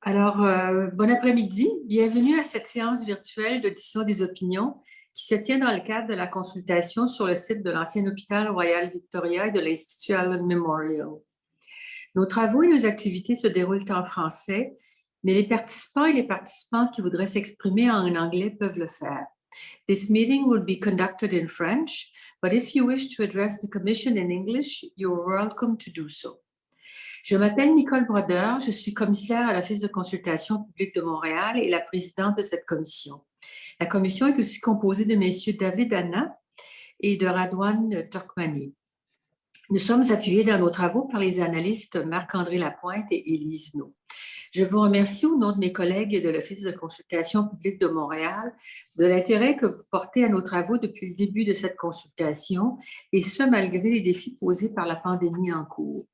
Bon après-midi. Bienvenue à cette séance virtuelle d'audition des opinions qui se tient dans le cadre de la consultation sur le site de l'ancien hôpital Royal Victoria et de l'Institut Allen Memorial. Nos travaux et nos activités se déroulent en français, mais les participants et les participantes qui voudraient s'exprimer en anglais peuvent le faire. This meeting will be conducted in French, but if you wish to address the Commission in English, you're welcome to do so. Je m'appelle Nicole Brodeur, je suis commissaire à l'Office de consultation publique de Montréal et la présidente de cette commission. La commission est aussi composée de messieurs David Anna et de Radwan Turkmani. Nous sommes appuyés dans nos travaux par les analystes Marc-André Lapointe et Élise No. Je vous remercie au nom de mes collègues de l'Office de consultation publique de Montréal de l'intérêt que vous portez à nos travaux depuis le début de cette consultation, et ce, malgré les défis posés par la pandémie en cours.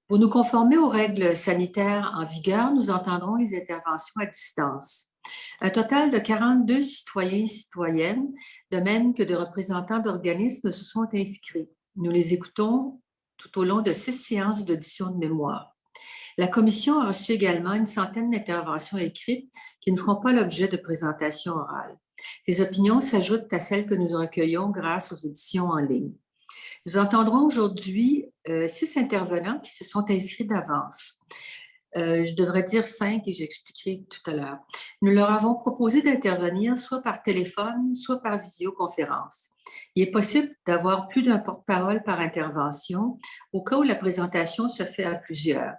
Pour nous conformer aux règles sanitaires en vigueur, nous entendrons les interventions à distance. Un total de 42 citoyens et citoyennes, de même que de représentants d'organismes, se sont inscrits. Nous les écoutons tout au long de 6 séances d'audition de mémoire. La Commission a reçu également une centaine d'interventions écrites qui ne feront pas l'objet de présentations orales. Les opinions s'ajoutent à celles que nous recueillons grâce aux auditions en ligne. Nous entendrons aujourd'hui 6 intervenants qui se sont inscrits d'avance. Je devrais dire 5 et j'expliquerai tout à l'heure. Nous leur avons proposé d'intervenir soit par téléphone, soit par visioconférence. Il est possible d'avoir plus d'un porte-parole par intervention au cas où la présentation se fait à plusieurs.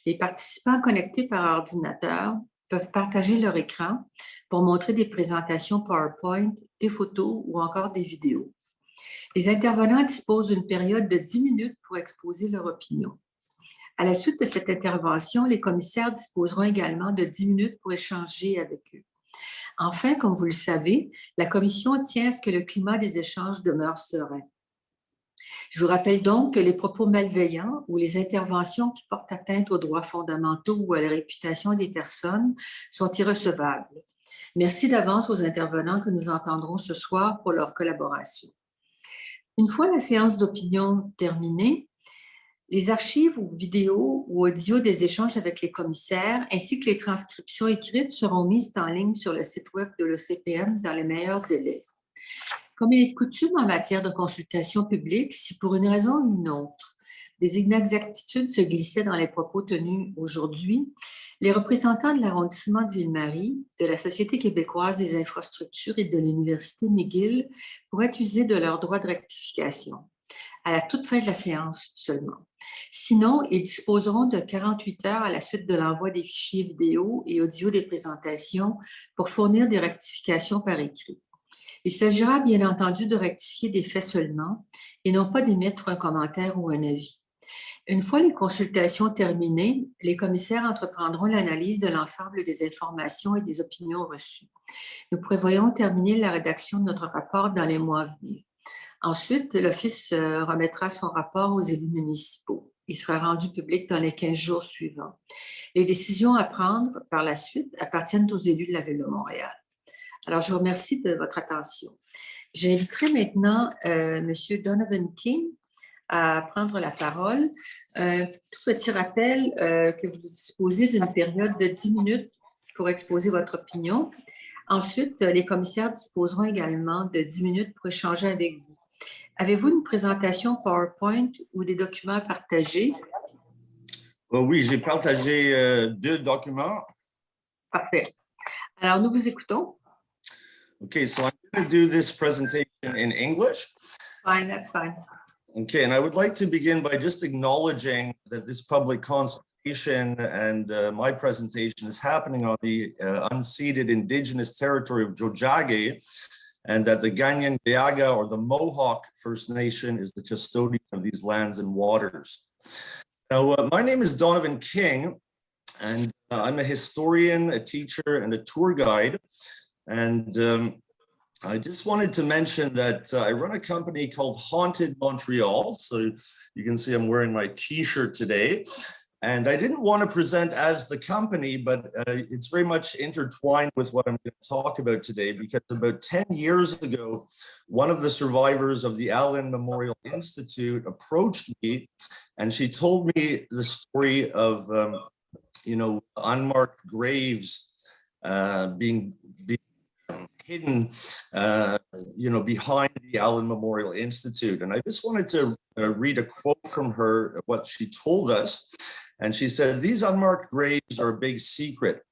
Les participants connectés par ordinateur peuvent partager leur écran pour montrer des présentations PowerPoint, des photos ou encore des vidéos. Les intervenants disposent d'une période de 10 minutes pour exposer leur opinion. À la suite de cette intervention, les commissaires disposeront également de 10 minutes pour échanger avec eux. Enfin, comme vous le savez, la Commission tient à ce que le climat des échanges demeure serein. Je vous rappelle donc que les propos malveillants ou les interventions qui portent atteinte aux droits fondamentaux ou à la réputation des personnes sont irrecevables. Merci d'avance aux intervenants que nous entendrons ce soir pour leur collaboration. Une fois la séance d'opinion terminée, les archives ou vidéos ou audios des échanges avec les commissaires ainsi que les transcriptions écrites seront mises en ligne sur le site web de l'OCPM dans les meilleurs délais. Comme il est de coutume en matière de consultation publique, si pour une raison ou une autre, des inexactitudes se glissaient dans les propos tenus aujourd'hui, les représentants de l'arrondissement de Ville-Marie, de la Société québécoise des infrastructures et de l'Université McGill pourraient user de leur droit de rectification, à la toute fin de la séance seulement. Sinon, ils disposeront de 48 heures à la suite de l'envoi des fichiers vidéo et audio des présentations pour fournir des rectifications par écrit. Il s'agira bien entendu de rectifier des faits seulement et non pas d'émettre un commentaire ou un avis. Une fois les consultations terminées, les commissaires entreprendront l'analyse de l'ensemble des informations et des opinions reçues. Nous prévoyons terminer la rédaction de notre rapport dans les mois à venir. Ensuite, l'Office remettra son rapport aux élus municipaux. Il sera rendu public dans les 15 jours suivants. Les décisions à prendre par la suite appartiennent aux élus de la Ville de Montréal. Alors, je vous remercie de votre attention. J'inviterai maintenant M. Donovan King à prendre la parole. Tout petit rappel que vous disposez d'une période de 10 minutes pour exposer votre opinion. Ensuite, les commissaires disposeront également de 10 minutes pour échanger avec vous. Avez-vous une présentation PowerPoint ou des documents à partager? Oui, j'ai partagé 2 documents. Parfait. Alors, nous vous écoutons. Okay, so I'm going to do this presentation in English. Fine, that's fine. Okay, and I would like to begin by just acknowledging that this public consultation and my presentation is happening on the unceded Indigenous territory of Tiohtià:ke, and that the Kanien'kehá:ka, or the Mohawk First Nation, is the custodian of these lands and waters. Now, my name is Donovan King, and I'm a historian, a teacher, and a tour guide. And I just wanted to mention that I run a company called Haunted Montreal. So you can see I'm wearing my t-shirt today. And I didn't want to present as the company, but it's very much intertwined with what I'm going to talk about today, because about 10 years ago, one of the survivors of the Allen Memorial Institute approached me, and she told me the story of unmarked graves being hidden, behind the Allen Memorial Institute. And I just wanted to read a quote from her, what she told us. And she said, "These unmarked graves are a big secret.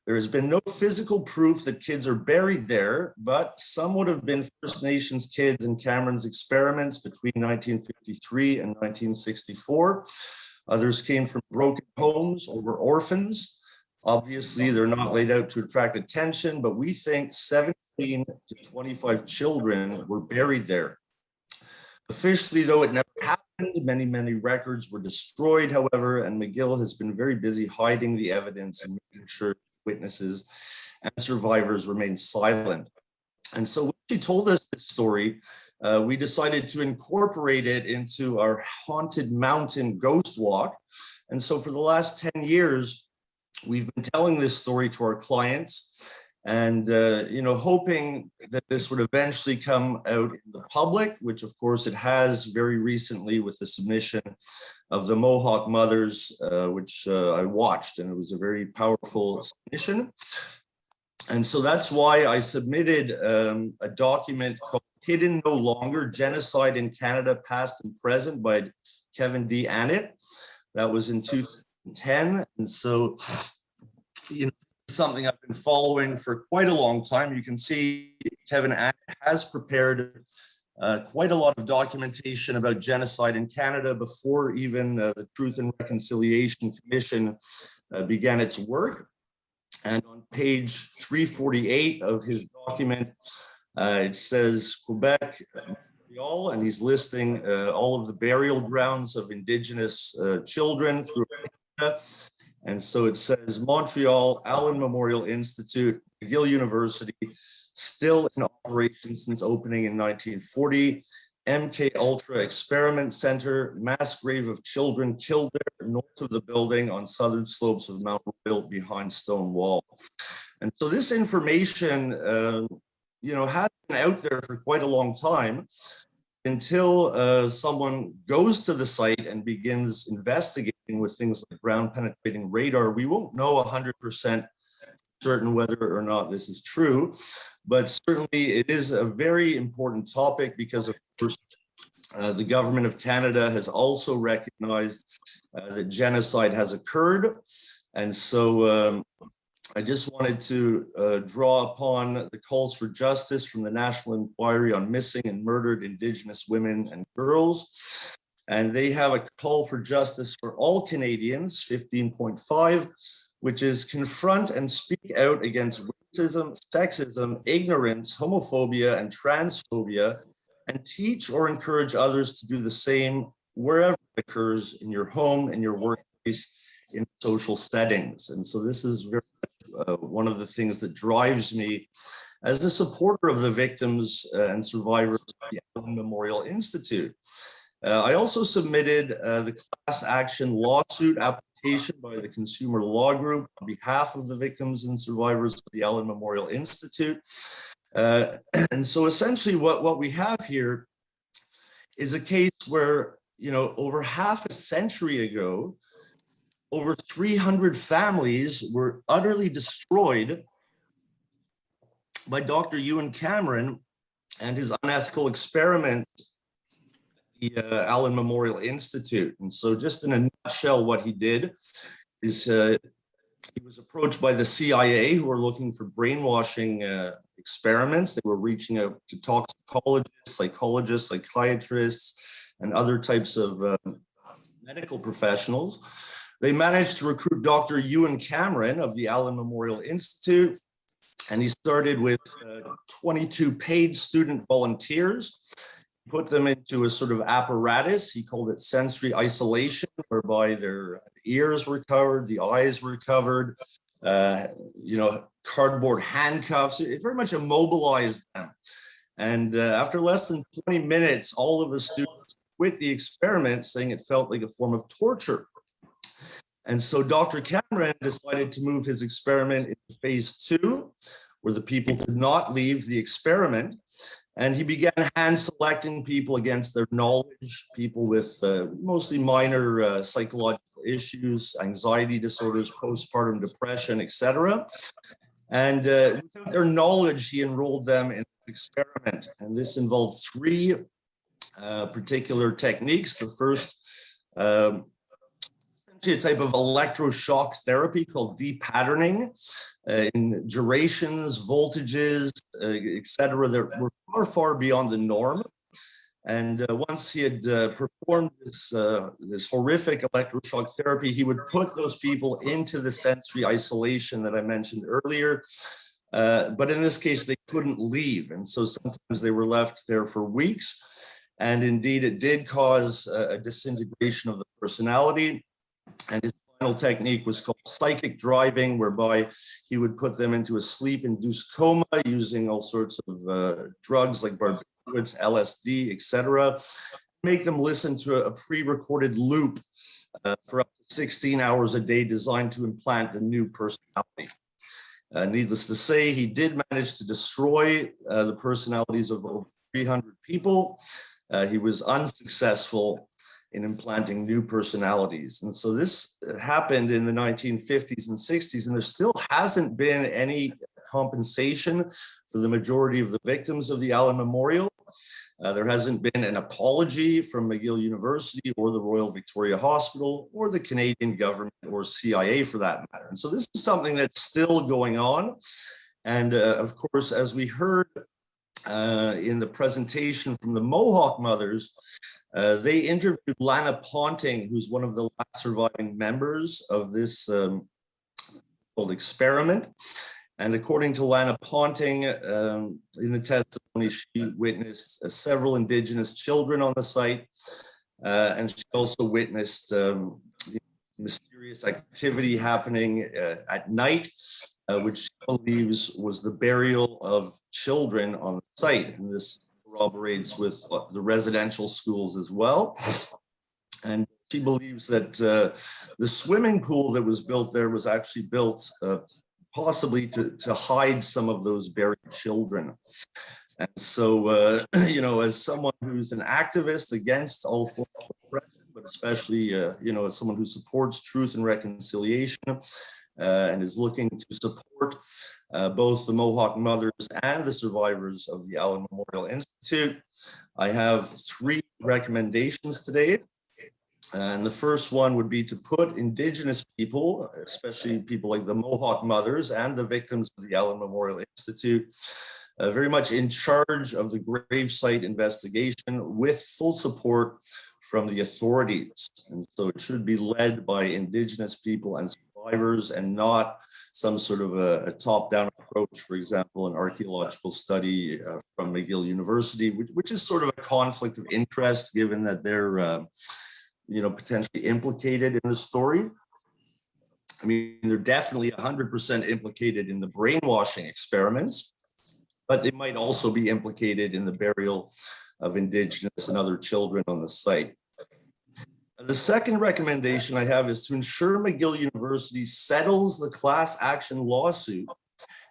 There has been no physical proof that kids are buried there, but some would have been First Nations kids in Cameron's experiments between 1953 and 1964. Others came from broken homes or were orphans. Obviously, they're not laid out to attract attention, but we think 17 to 25 children were buried there. Officially, though, it never happened. Many, many records were destroyed, however, and McGill has been very busy hiding the evidence and making sure witnesses and survivors remain silent." And so when she told us this story, we decided to incorporate it into our Haunted Mountain Ghost Walk. And so for the last 10 years, we've been telling this story to our clients and, hoping that this would eventually come out in the public, which of course it has very recently with the submission of the Mohawk mothers, which I watched, and it was a very powerful submission. And so that's why I submitted a document called Hidden No Longer, Genocide in Canada, Past and Present by Kevin D. Annett. That was in 2010. And so, something I've been following for quite a long time. You can see Kevin Annett has prepared quite a lot of documentation about genocide in Canada before even the Truth and Reconciliation Commission began its work. And on page 348 of his document, it says Quebec, Montreal, and he's listing all of the burial grounds of Indigenous children through Canada. And so it says Montreal, Allen Memorial Institute, McGill University, still in operation since opening in 1940. MK Ultra Experiment Center, mass grave of children killed there north of the building on southern slopes of Mount Royal behind stone wall. And so this information, has been out there for quite a long time until someone goes to the site and begins investigating with things like ground penetrating radar. We won't know 100% certain whether or not this is true, but certainly it is a very important topic because, of course, the government of Canada has also recognized that genocide has occurred. And so I just wanted to draw upon the calls for justice from the National Inquiry on Missing and Murdered Indigenous Women and Girls. And they have a call for justice for all Canadians, 15.5, which is confront and speak out against racism, sexism, ignorance, homophobia, and transphobia, and teach or encourage others to do the same wherever it occurs, in your home, in your workplace, in social settings. And so this is very one of the things that drives me as a supporter of the victims and survivors of the Allen Memorial Institute. I also submitted the class action lawsuit application by the Consumer Law Group on behalf of the victims and survivors of the Allen Memorial Institute. And so essentially what we have here is a case where, over half a century ago, over 300 families were utterly destroyed by Dr. Ewan Cameron and his unethical experiment at the Allen Memorial Institute. And so just in a nutshell, what he did is he was approached by the CIA, who were looking for brainwashing experiments. They were reaching out to toxicologists, psychologists, psychiatrists, and other types of medical professionals. They managed to recruit Dr. Ewan Cameron of the Allen Memorial Institute, and he started with 22 paid student volunteers, put them into a sort of apparatus. He called it sensory isolation, whereby their ears were covered, the eyes were covered, cardboard handcuffs. It very much immobilized them. And after less than 20 minutes, all of the students quit the experiment, saying it felt like a form of torture. And so Dr. Cameron decided to move his experiment into phase 2, where the people could not leave the experiment. And he began hand selecting people against their knowledge, people with mostly minor psychological issues, anxiety disorders, postpartum depression, etc. And without their knowledge, he enrolled them in an experiment. And this involved three particular techniques. The first, essentially a type of electroshock therapy called depatterning in durations, voltages, etc. that were far, far beyond the norm. And once he had performed this horrific electroshock therapy, he would put those people into the sensory isolation that I mentioned earlier. But in this case, they couldn't leave. And so sometimes they were left there for weeks. And indeed, it did cause a disintegration of the personality. And his final technique was called psychic driving, whereby he would put them into a sleep-induced coma using all sorts of drugs like barbiturates, LSD, etc. Make them listen to a pre-recorded loop for up to 16 hours a day, designed to implant the new personality. Needless to say, he did manage to destroy the personalities of over 300 people. He was unsuccessful in implanting new personalities. And so this happened in the 1950s and 60s, and there still hasn't been any compensation for the majority of the victims of the Allen Memorial. There hasn't been an apology from McGill University or the Royal Victoria Hospital or the Canadian government or CIA for that matter. And so this is something that's still going on. And of course, as we heard in the presentation from the Mohawk mothers, they interviewed Lana Ponting, who's one of the last surviving members of this called experiment. And according to Lana Ponting, in the testimony, she witnessed several Indigenous children on the site. And she also witnessed mysterious activity happening at night, which she believes was the burial of children on the site. And this corroborates with the residential schools as well. And she believes that the swimming pool that was built there was actually built possibly to hide some of those buried children. And so, you know, as someone who's an activist against all forms of oppression, but especially, you know, as someone who supports truth and reconciliation and is looking to support both the Mohawk mothers and the survivors of the Allen Memorial Institute, I have three recommendations today. And the first one would be to put Indigenous people, especially people like the Mohawk mothers and the victims of the Allen Memorial Institute, very much in charge of the gravesite investigation with full support from the authorities. And so it should be led by Indigenous people and survivors and not some sort of a top-down approach, for example, an archaeological study from McGill University, which is sort of a conflict of interest given that they're you know, potentially implicated in the story. I mean, they're definitely 100% implicated in the brainwashing experiments, but they might also be implicated in the burial of Indigenous and other children on the site. The second recommendation I have is to ensure McGill University settles the class action lawsuit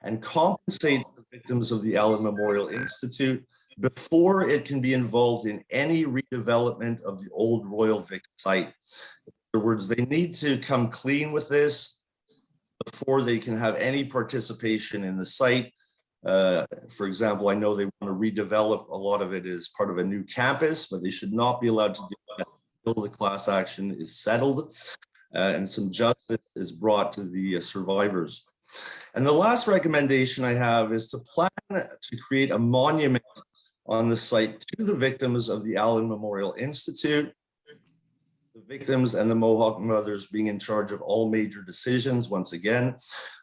and compensates the victims of the Allen Memorial Institute before it can be involved in any redevelopment of the old Royal Vic site. In other words, they need to come clean with this before they can have any participation in the site. For example, I know they want to redevelop a lot of it as part of a new campus, but they should not be allowed to do that until the class action is settled and some justice is brought to the survivors. And the last recommendation I have is to plan to create a monument on the site to the victims of the Allen Memorial Institute, the victims and the Mohawk mothers being in charge of all major decisions. Once again,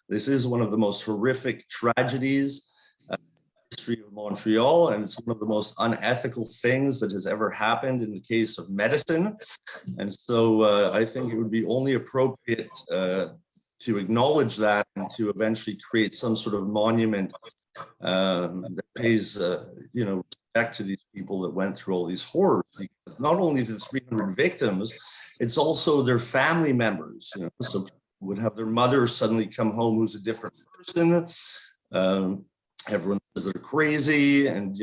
this is one of the most horrific tragedies in the history of Montreal, and it's one of the most unethical things that has ever happened in the case of medicine. And so I think it would be only appropriate to acknowledge that and to eventually create some sort of monument that pays, you know, respect to these people that went through all these horrors. Because not only the 300 victims, it's also their family members. You know, so would have their mother suddenly come home who's a different person. everyone says they're crazy, and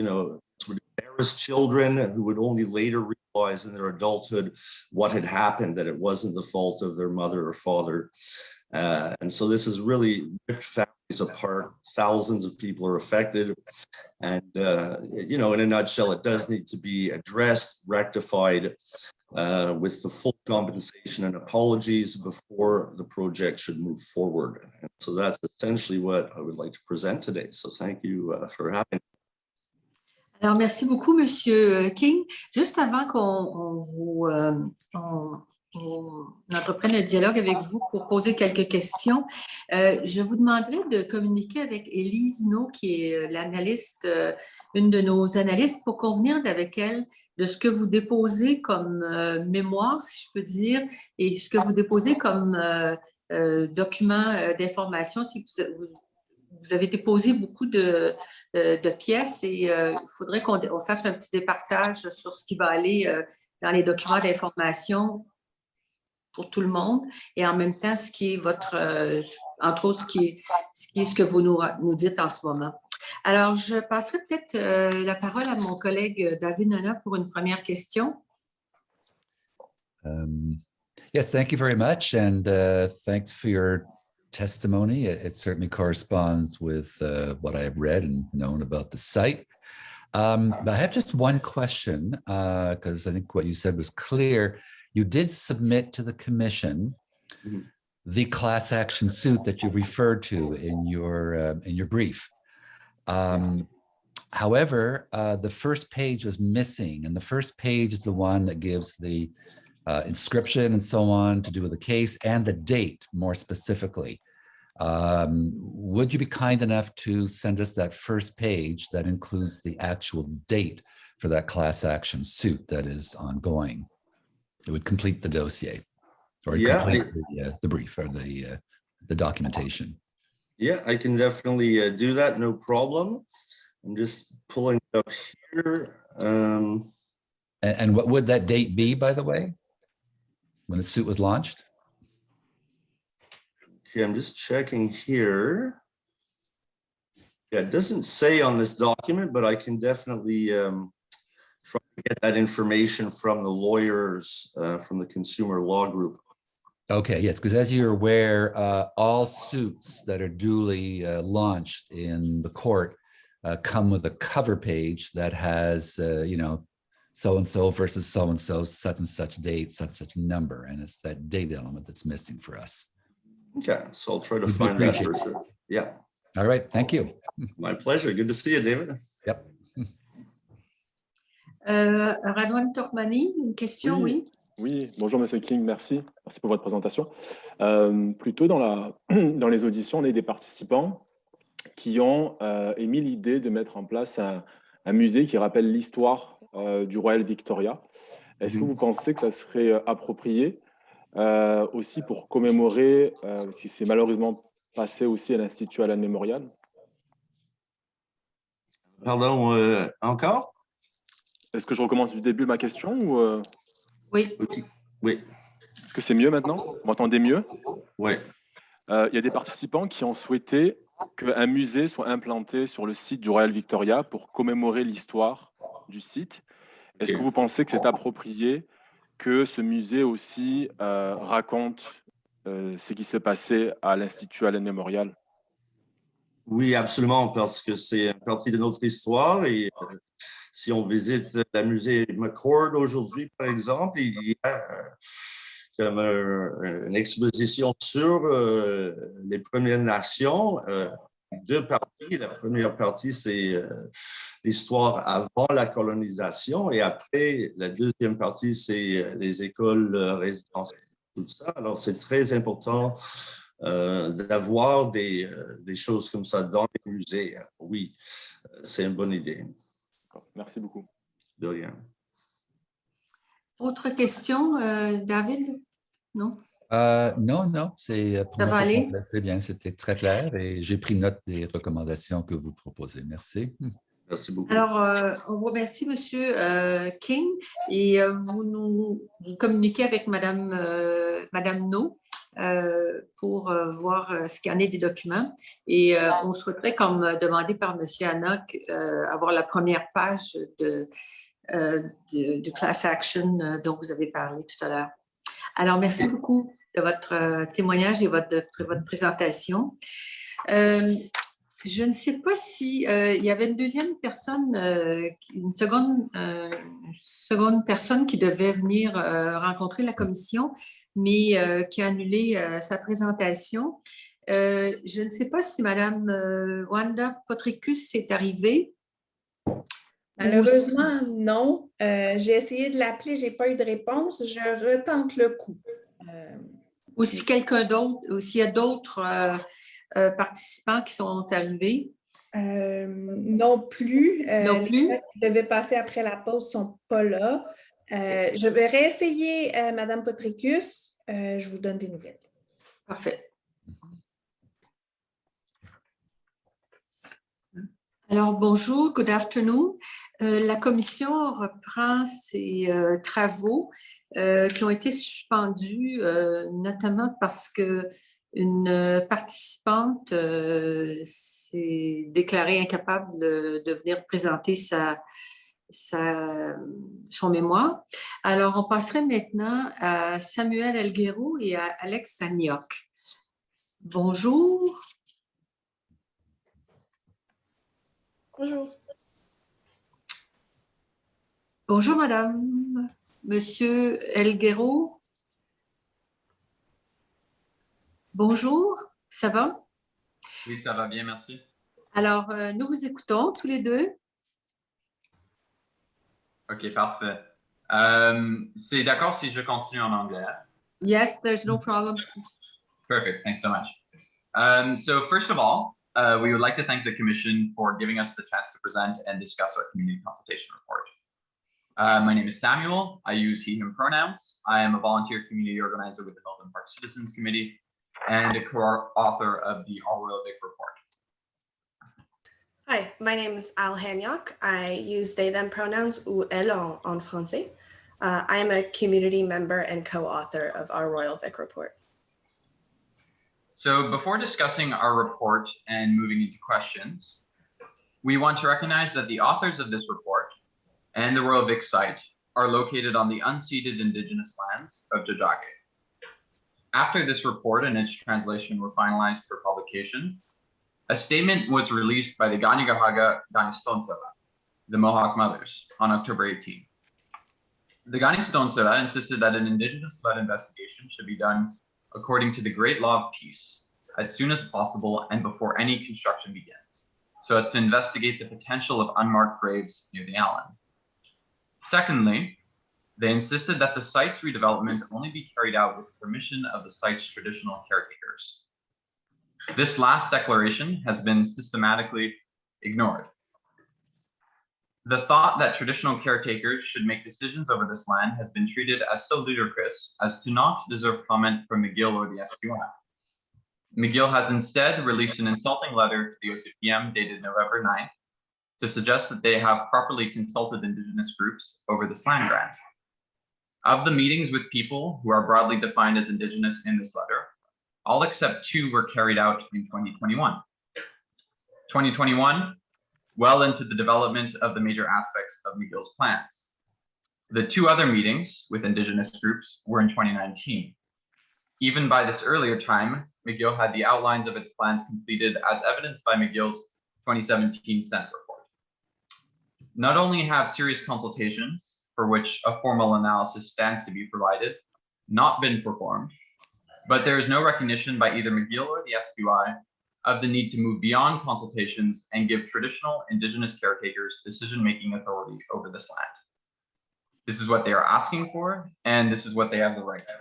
would embarrass children who would only later realize in their adulthood what had happened, that it wasn't the fault of their mother or father. And so this is really ripped families apart. Thousands of people are affected. And, in a nutshell, it does need to be addressed, rectified with the full compensation and apologies before the project should move forward. And so that's essentially what I would like to present today. So thank you for having me. Alors, merci beaucoup, Monsieur King. Juste avant on entreprenne un dialogue avec vous pour poser quelques questions, je vous demanderai de communiquer avec Élise No, qui est l'analyste, une de nos analystes, pour convenir avec elle de ce que vous déposez comme mémoire, si je peux dire, et ce que vous déposez comme document d'information. Si vous avez déposé beaucoup de pièces et il faudrait qu'on fasse un petit départage sur ce qui va aller dans les documents d'information pour tout le monde et en même temps, ce qui est votre, entre autres, ce que vous nous dites en ce moment. Alors, je passerai peut-être la parole à mon collègue David Nana pour une première question. Yes, thank you very much, and thanks for your testimony. It certainly corresponds with what I have read and known about the site. But I have just one question, because I think what you said was clear. You did submit to the commission the class action suit that you referred to in your brief. However, the first page was missing, and the first page is the one that gives the inscription and so on to do with the case and the date more specifically. Would you be kind enough to send us that first page that includes the actual date for that class action suit that is ongoing? It would complete the dossier, or complete the brief or the documentation. Yeah, I can definitely do that, no problem. I'm just pulling it up here. And what would that date be, by the way, when the suit was launched? Okay, I'm just checking here. Yeah, it doesn't say on this document, but I can definitely try to get that information from the lawyers from the Consumer Law Group. Okay, yes, because as you're aware, all suits that are duly launched in the court come with a cover page that has, so-and-so versus so-and-so, such and such date, such and such number, and it's that date element that's missing for us. Okay, so I'll try to find that for sure. Yeah. All right, thank you. My pleasure. Good to see you, David. Yep. Radwan Tormani, une question, oui. Oui, bonjour Monsieur King, merci. Merci pour votre présentation. Plutôt dans les auditions, on a des participants qui ont émis l'idée de mettre en place un musée qui rappelle l'histoire du Royal Victoria. Est-ce que vous pensez que ça serait approprié aussi pour commémorer ce qui s'est malheureusement passé aussi à l'Institut Allen Memorial? Pardon, encore? Est-ce que je recommence du début de ma question ou Oui. Oui. Est-ce que c'est mieux maintenant? Vous m'entendez mieux? Oui. Il y a des participants qui ont souhaité qu'un musée soit implanté sur le site du Royal Victoria pour commémorer l'histoire du site. Est-ce que vous pensez que c'est approprié que ce musée aussi raconte ce qui s'est passé à l'Institut Allen Memorial? Oui, absolument, parce que c'est une partie de notre histoire et si on visite le musée McCord aujourd'hui, par exemple, il y a comme une exposition sur les Premières Nations, deux parties. La première partie, c'est l'histoire avant la colonisation et après, la deuxième partie, c'est les écoles résidentielles, tout ça. Alors, c'est très important d'avoir des choses comme ça dans les musées. Oui, c'est une bonne idée. Merci beaucoup. De rien. Autre question, David? Non? Non, c'est pour ça moi, va aller? C'est bien, c'était très clair et j'ai pris note des recommandations que vous proposez. Merci. Merci beaucoup. Alors, on vous remercie, Monsieur King, et vous communiquez avec Madame No pour voir ce qu'il y en est des documents. Et on souhaiterait, comme demandé par M. Hannock, avoir la première page du class action dont vous avez parlé tout à l'heure. Alors, merci beaucoup de votre témoignage et votre présentation. Je ne sais pas si il y avait une deuxième personne, une seconde personne qui devait venir rencontrer la commission, mais qui a annulé sa présentation. Je ne sais pas si Madame Wanda Potricus est arrivée. Malheureusement, non. J'ai essayé de l'appeler, je n'ai pas eu de réponse. Je retente le coup. Ou si quelqu'un d'autre, ou s'il y a d'autres participants qui sont arrivés. Non plus. Non plus. Les gens qui devaient passer après la pause ne sont pas là. Je vais réessayer Mme Potricus. Je vous donne des nouvelles. Parfait. Alors, bonjour, good afternoon. La commission reprend ses travaux qui ont été suspendus, notamment parce que une participante s'est déclarée incapable de venir présenter son mémoire. Alors, on passerait maintenant à Samuel Elguero et à Alex Hannock. Bonjour. Bonjour. Bonjour, madame. Monsieur Elguero. Bonjour, ça va? Oui, ça va bien, merci. Alors, nous vous écoutons tous les deux. OK, parfait. C'est d'accord si je continue en anglais? Yes, there's no problem. Perfect, thanks so much. So first of all, we would like to thank the Commission for giving us the chance to present and discuss our community consultation report. My name is Samuel. I use he, him pronouns. I am a volunteer community organizer with the Milton Park Citizens Committee and a co-author of the All Royal Vic report. Hi, my name is Al Hannock. I use they, them pronouns ou elle en français. I am a community member and co-author of our Royal Vic report. So before discussing our report and moving into questions, we want to recognize that the authors of this report and the Royal Vic site are located on the unceded Indigenous lands of Tiohtià:ke. After this report and its translation were finalized for publication, a statement was released by the Kanien'kehá:ka Kanien'kehá:ka, the Mohawk Mothers, on October 18. The Kanien'kehá:ka insisted that an Indigenous-led investigation should be done according to the Great Law of Peace as soon as possible and before any construction begins, so as to investigate the potential of unmarked graves near the island. Secondly, they insisted that the site's redevelopment only be carried out with permission of the site's traditional caretakers. This last declaration has been systematically ignored. The thought that traditional caretakers should make decisions over this land has been treated as so ludicrous as to not deserve comment from McGill or the SPY. McGill has instead released an insulting letter to the OCPM dated November 9th to suggest that they have properly consulted Indigenous groups over this land grant. Of the meetings with people who are broadly defined as Indigenous in this letter, all except 2 were carried out in 2021. 2021, well into the development of the major aspects of McGill's plans. The 2 other meetings with Indigenous groups were in 2019. Even by this earlier time, McGill had the outlines of its plans completed as evidenced by McGill's 2017 Senate report. Not only have serious consultations, for which a formal analysis stands to be provided, not been performed, but there is no recognition by either McGill or the SPY of the need to move beyond consultations and give traditional Indigenous caretakers decision-making authority over this land. This is what they are asking for, and this is what they have the right to.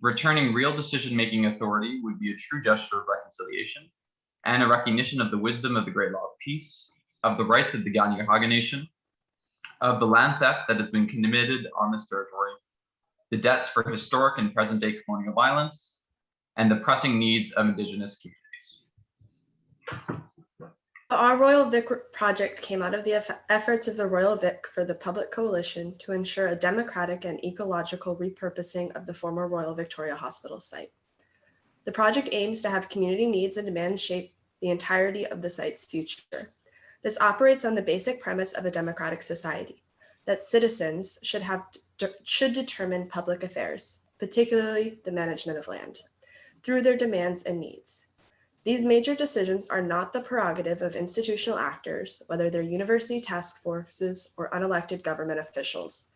Returning real decision-making authority would be a true gesture of reconciliation and a recognition of the wisdom of the Great Law of Peace, of the rights of the Kanien'kehá:ka Nation, of the land theft that has been committed on this territory, the debts for historic and present-day colonial violence, and the pressing needs of Indigenous communities. Our Royal Vic project came out of the efforts of the Royal Vic for the Public Coalition to ensure a democratic and ecological repurposing of the former Royal Victoria Hospital site. The project aims to have community needs and demands shape the entirety of the site's future. This operates on the basic premise of a democratic society, that citizens should determine public affairs, particularly the management of land, through their demands and needs. These major decisions are not the prerogative of institutional actors, whether they're university task forces or unelected government officials.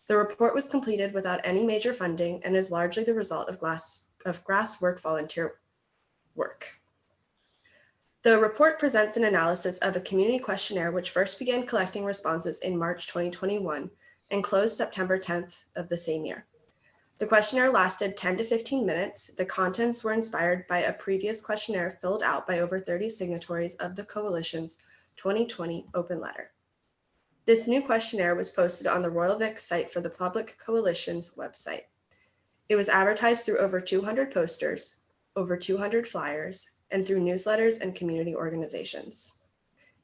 The report was completed without any major funding and is largely the result of grassroots volunteer work. The report presents an analysis of a community questionnaire which first began collecting responses in March 2021 and closed September 10th of the same year. The questionnaire lasted 10 to 15 minutes. The contents were inspired by a previous questionnaire filled out by over 30 signatories of the Coalition's 2020 open letter. This new questionnaire was posted on the Royal Vic site for the Public Coalition's website. It was advertised through over 200 posters, over 200 flyers, and through newsletters and community organizations.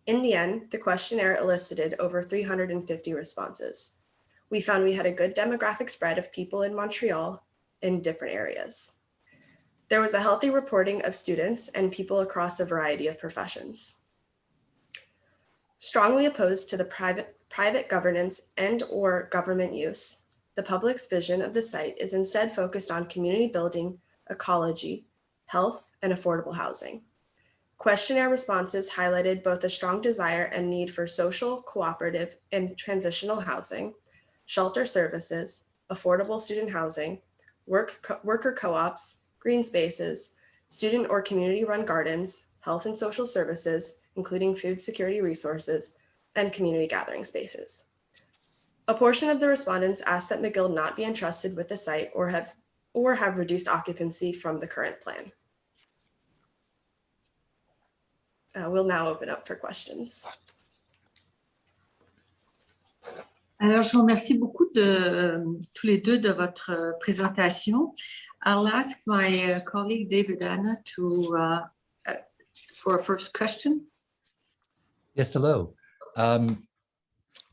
In the end, the questionnaire elicited over 350 responses. We found we had a good demographic spread of people in Montreal in different areas. There was a healthy reporting of students and people across a variety of professions. Strongly opposed to the private governance and or government use, the public's vision of the site is instead focused on community building, ecology, health, and affordable housing. Questionnaire responses highlighted both a strong desire and need for social, cooperative, and transitional housing, shelter services, affordable student housing, worker co-ops, green spaces, student or community-run gardens, health and social services, including food security resources, and community gathering spaces. A portion of the respondents asked that McGill not be entrusted with the site or have reduced occupancy from the current plan. We'll now open up for questions. Alors, je vous remercie beaucoup tous les deux de votre présentation. I'll ask my colleague David Anna for a first question. Yes, hello.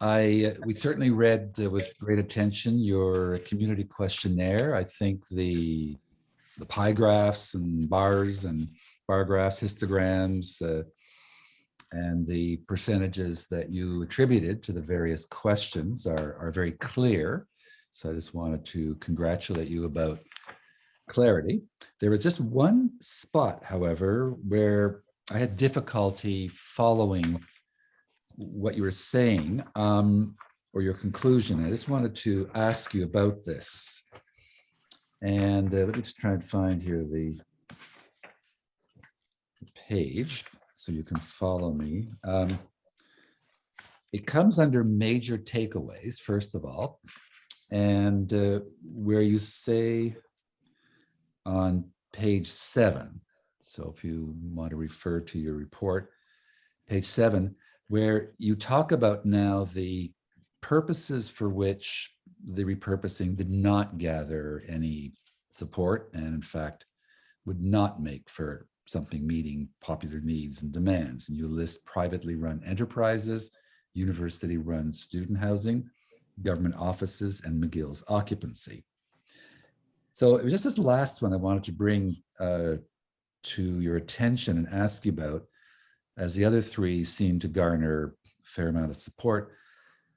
We certainly read with great attention your community questionnaire. I think the pie graphs and bars and bar graphs, histograms, and the percentages that you attributed to the various questions are very clear. So I just wanted to congratulate you about clarity. There was just one spot, however, where I had difficulty following what you were saying or your conclusion. I just wanted to ask you about this. And let me just try and find here the page so you can follow me. It comes under major takeaways, first of all, and where you say on page 7, so if you want to refer to your report, page 7, where you talk about now the purposes for which the repurposing did not gather any support and in fact would not make for something meeting popular needs and demands. And you list privately run enterprises, university run student housing, government offices, and McGill's occupancy. So it was just this last one I wanted to bring to your attention and ask you about, as the other three seem to garner a fair amount of support,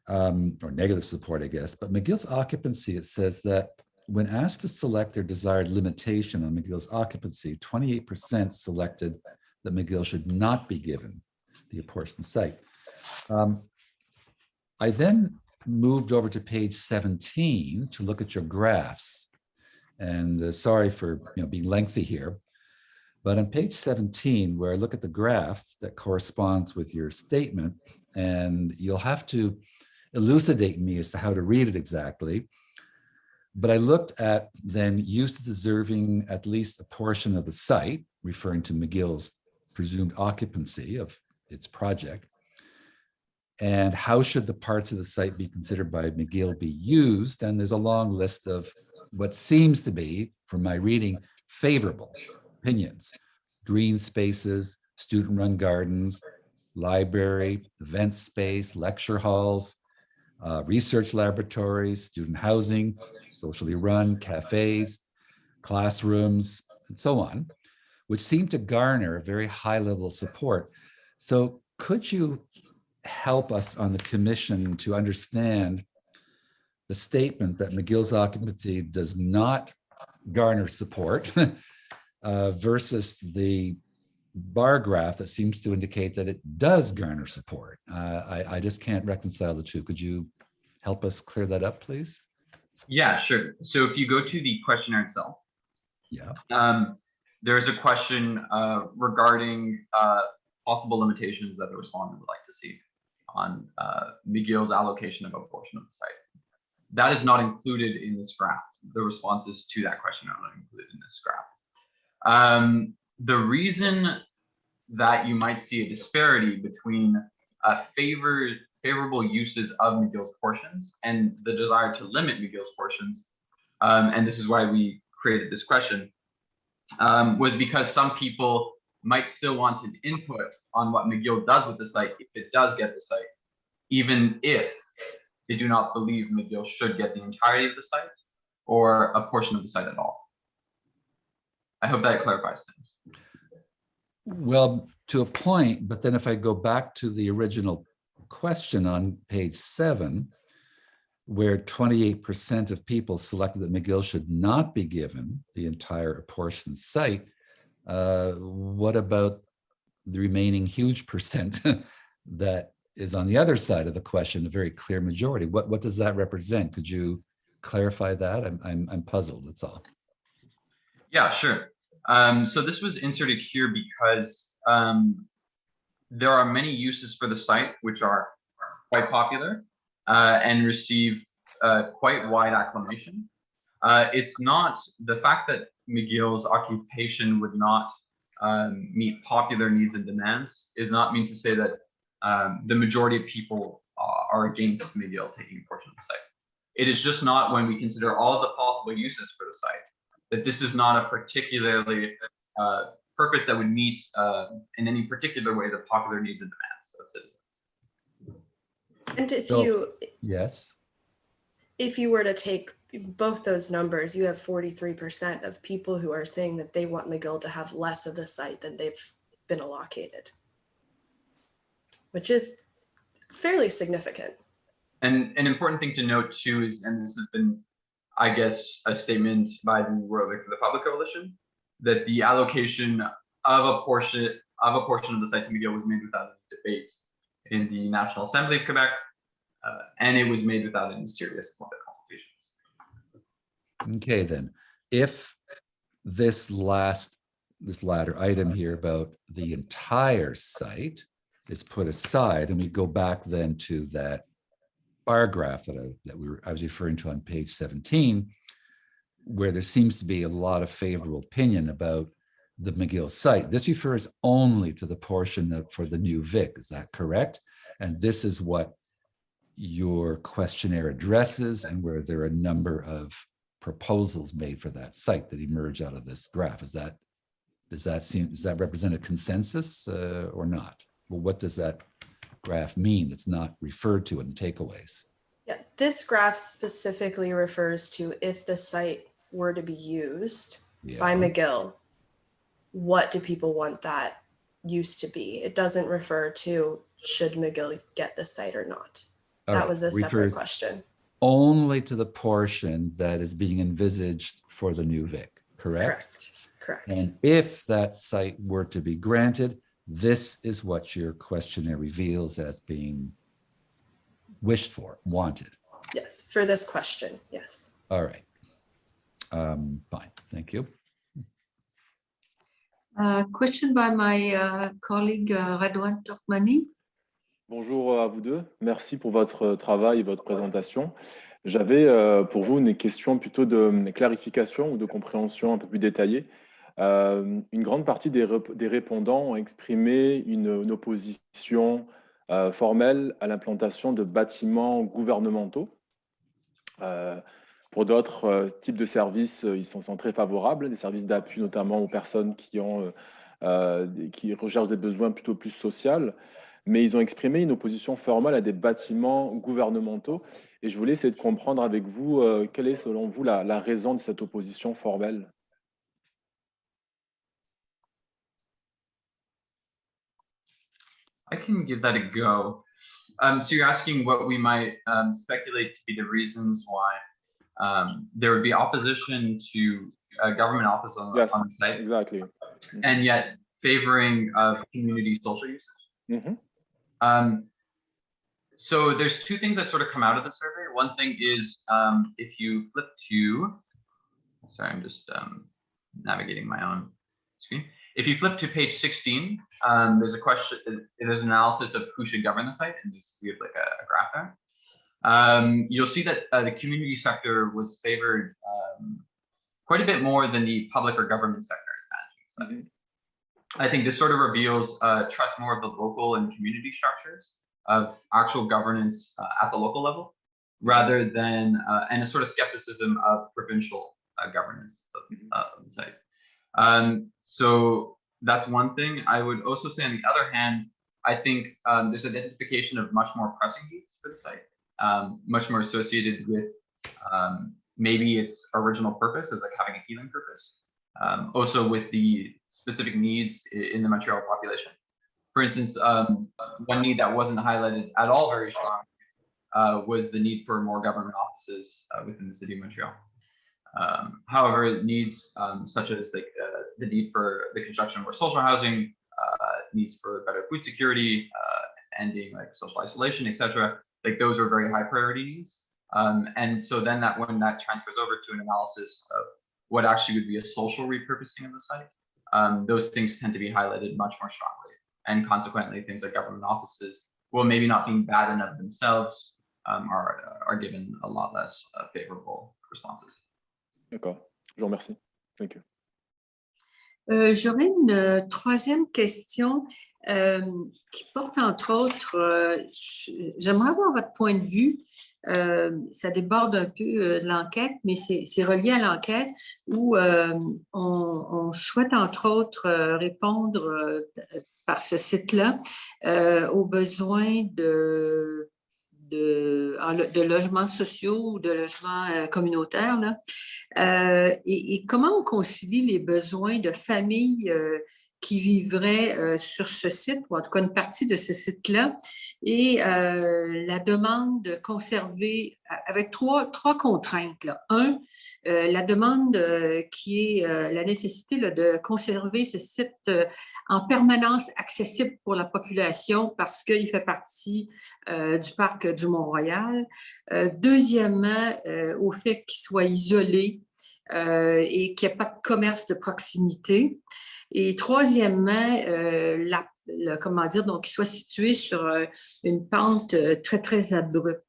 or negative support, I guess. But McGill's occupancy, it says that when asked to select their desired limitation on McGill's occupancy, 28% selected that McGill should not be given the apportioned site. I then moved over to page 17 to look at your graphs. And sorry for being lengthy here, but on page 17, where I look at the graph that corresponds with your statement, and you'll have to elucidate me as to how to read it exactly. But I looked at then use deserving at least a portion of the site, referring to McGill's presumed occupancy of its project. And how should the parts of the site be considered by McGill be used? And there's a long list of what seems to be, from my reading, favorable opinions: green spaces, student-run gardens, library, event space, lecture halls, research laboratories, student housing, socially run cafes, classrooms, and so on, which seem to garner a very high level of support. So could you help us on the commission to understand the statement that McGill's occupancy does not garner support versus the bar graph that seems to indicate that it does garner support? I just can't reconcile the two. Could you help us clear that up, please? Yeah, sure. So if you go to the questionnaire itself, there's a question regarding possible limitations that the respondent would like to see on McGill's allocation of a portion of the site. That is not included in this graph. The responses to that question are not included in this graph. The reason that you might see a disparity between favorable uses of McGill's portions and the desire to limit McGill's portions, and this is why we created this question, was because some people might still want an input on what McGill does with the site if it does get the site, even if they do not believe McGill should get the entirety of the site or a portion of the site at all. I hope that clarifies things. Well, to a point, but then if I go back to the original question on page 7, where 28% of people selected that McGill should not be given the entire apportioned site, what about the remaining huge percent that is on the other side of the question, a very clear majority? What does that represent? Could you clarify that? I'm puzzled, that's all. Yeah, sure. So this was inserted here because there are many uses for the site which are quite popular and receive quite wide acclamation. It's not the fact that McGill's occupation would not meet popular needs and demands is not mean to say that the majority of people are against McGill taking a portion of the site. It is just not, when we consider all of the possible uses for the site, that this is not a particularly purpose that would meet in any particular way the popular needs and demands of citizens. And if Yes. if you were to take both those numbers, you have 43% of people who are saying that they want McGill to have less of the site than they've been allocated, which is fairly significant. And an important thing to note too is, and this has been, I guess, a statement by the Royal Vic for the Public Coalition, that the allocation of a portion of the site to McGill was made without a debate in the National Assembly of Quebec, and it was made without any serious public consultation. Okay, then, if this latter item here about the entire site is put aside, and we go back then to that bar graph that I was referring to on page 17, where there seems to be a lot of favorable opinion about the McGill site. This refers only to the portion for the new Vic, is that correct? And this is what your questionnaire addresses, and where there are a number of proposals made for that site that emerge out of this graph. Does that represent a consensus or not? Well, what does that graph mean? It's not referred to in the takeaways. Yeah, this graph specifically refers to if the site were to be used by McGill, what do people want that use to be? It doesn't refer to should McGill get the site or not. That was a separate question. Only to the portion that is being envisaged for the new Vic, correct? Correct. And if that site were to be granted, this is what your questionnaire reveals as being wished for, wanted. Yes, for this question, yes. All right. Fine, thank you. Question by my colleague Radwan Tokmani. Bonjour à vous deux. Merci pour votre travail et votre présentation. J'avais pour vous une question plutôt de clarification ou de compréhension un peu plus détaillée. Une grande partie des répondants ont exprimé une opposition formelle à l'implantation de bâtiments gouvernementaux. Pour d'autres types de services, ils sont très favorables, des services d'appui notamment aux personnes qui recherchent des besoins plutôt plus sociaux. Mais ils ont exprimé une opposition formelle à des bâtiments gouvernementaux. Et je voulais essayer de comprendre avec vous quelle est selon vous la raison de cette opposition formelle. I can give that a go. So you're asking what we might speculate to be the reasons why there would be opposition to a government office on, Yes, on the site, exactly. and yet favoring community social usage. Mhm. So there's two things that sort of come out of the survey. One thing is if you flip to, sorry, I'm just navigating my own screen. If you flip to page 16, there's a question, there's an analysis of who should govern the site, and we have like a graph there. You'll see that the community sector was favored quite a bit more than the public or government sector as management side. I think this sort of reveals trust more of the local and community structures of actual governance at the local level, rather than, and a sort of skepticism of provincial governance of the site. So that's one thing. I would also say, on the other hand, I think there's identification of much more pressing needs for the site, much more associated with maybe its original purpose as like having a healing purpose. Also with the specific needs in the Montreal population. For instance, one need that wasn't highlighted at all very strong was the need for more government offices within the city of Montreal. However, needs such as like the need for the construction of more social housing, needs for better food security, ending like social isolation, etc., like those are very high priority needs. And so then that when that transfers over to an analysis of what actually would be a social repurposing of the site, those things tend to be highlighted much more strongly. And consequently, things like government offices, well, maybe not being bad in of themselves, are given a lot less favorable responses. D'accord, je vous remercie. Thank you. J'aurais une troisième question qui porte entre autres, j'aimerais avoir votre point de vue. Ça déborde un peu de l'enquête, mais c'est relié à l'enquête où on souhaite entre autres répondre par ce site-là aux besoins de logements sociaux ou de logements communautaires. Là. Et comment on concilie les besoins de familles qui vivraient sur ce site, ou en tout cas une partie de ce site-là, et la demande de conserver, avec trois contraintes. Là. Un, la demande qui est la nécessité là, de conserver ce site en permanence accessible pour la population parce qu'il fait partie du parc du Mont-Royal. Deuxièmement, au fait qu'il soit isolé et qu'il n'y ait pas de commerce de proximité. Et troisièmement, comment dire, donc qu'il soit situé sur une pente très, très abrupte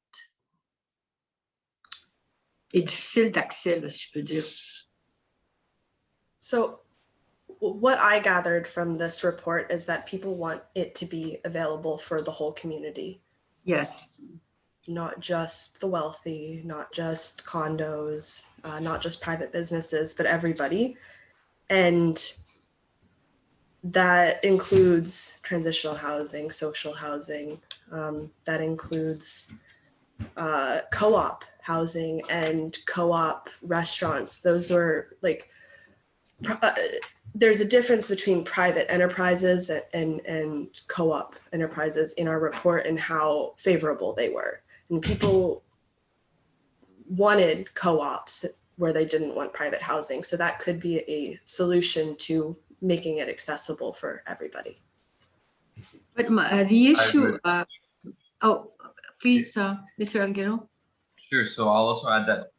et difficile d'accès, si je peux dire. So what I gathered from this report is that people want it to be available for the whole community. Yes. Not just the wealthy, not just condos, not just private businesses, but everybody. And that includes transitional housing, social housing, that includes co-op housing and co-op restaurants. Those were like, there's a difference between private enterprises and co-op enterprises in our report and how favorable they were. And people wanted co-ops where they didn't want private housing. So that could be a solution to making it accessible for everybody. But the issue, oh, please, Mr. Alguero. Sure, so I'll also add that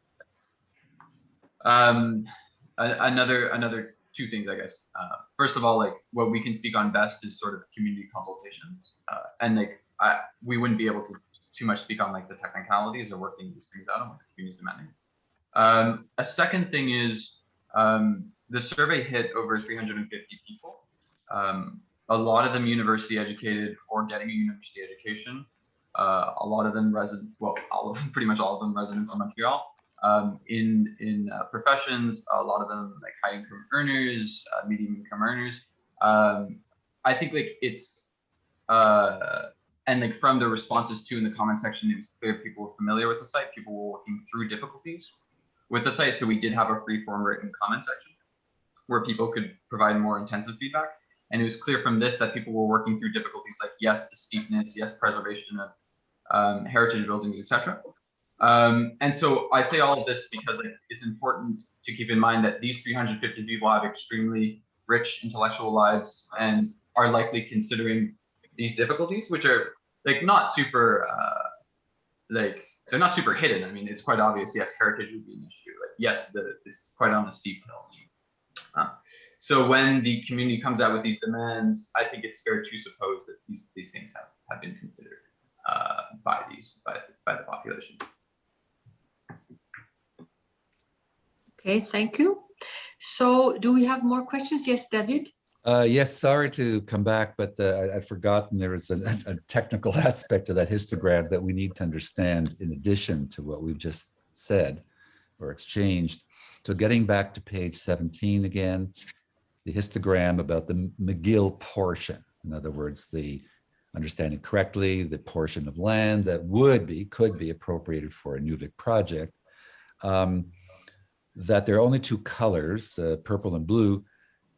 another two things, I guess. First of all, like what we can speak on best is sort of community consultations. And like we wouldn't be able to too much speak on like the technicalities of working these things out on what the community is demanding. A second thing is the survey hit over 350 people. A lot of them university educated or getting a university education. A lot of them pretty much all of them residents of Montreal. In professions, a lot of them like high income earners, medium income earners. I think like it's and like from the responses too in the comment section, it was clear people were familiar with the site. People were working through difficulties with the site, so we did have a free form written comment section where people could provide more intensive feedback. And it was clear from this that people were working through difficulties like, yes, the steepness, yes, preservation of heritage buildings, etc. And so I say all of this because it's important to keep in mind that these 350 people have extremely rich intellectual lives and are likely considering these difficulties, which are like not super, they're not super hidden. I mean, it's quite obvious. Yes, heritage would be an issue. Like, yes, it's quite on the steep hill. So when the community comes out with these demands, I think it's fair to suppose that these things have been considered by the population. Okay, thank you. So do we have more questions? Yes, David? Yes, sorry to come back, but I'd forgotten there was a technical aspect of that histogram that we need to understand in addition to what we've just said or exchanged. So getting back to page 17 again, the histogram about the McGill portion. In other words, the understanding correctly, the portion of land that could be appropriated for a Nuvik project, that there are only two colors, purple and blue,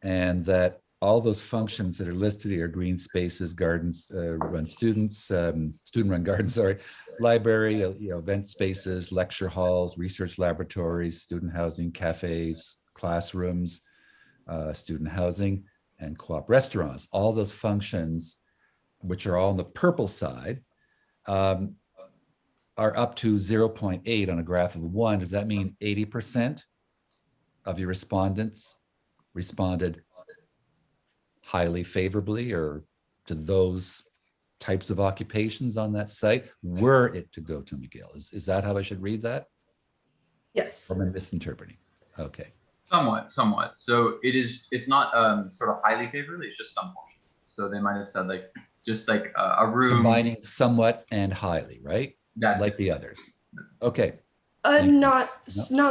and that all those functions that are listed here, green spaces, gardens, run students, student-run gardens, sorry, library, event spaces, lecture halls, research laboratories, student housing, cafes, classrooms, student housing, and co-op restaurants. All those functions, which are all on the purple side, are up to 0.8 on a graph of 1. Does that mean 80% of your respondents responded highly favorably or to those types of occupations on that site were it to go to McGill? Is that how I should read that? Yes. Or am I misinterpreting? Okay. Somewhat. So it's not sort of highly favorably, it's just some portion. So they might have said like, just like a room. Combining somewhat and highly, right? That's like it. the others. Okay. Not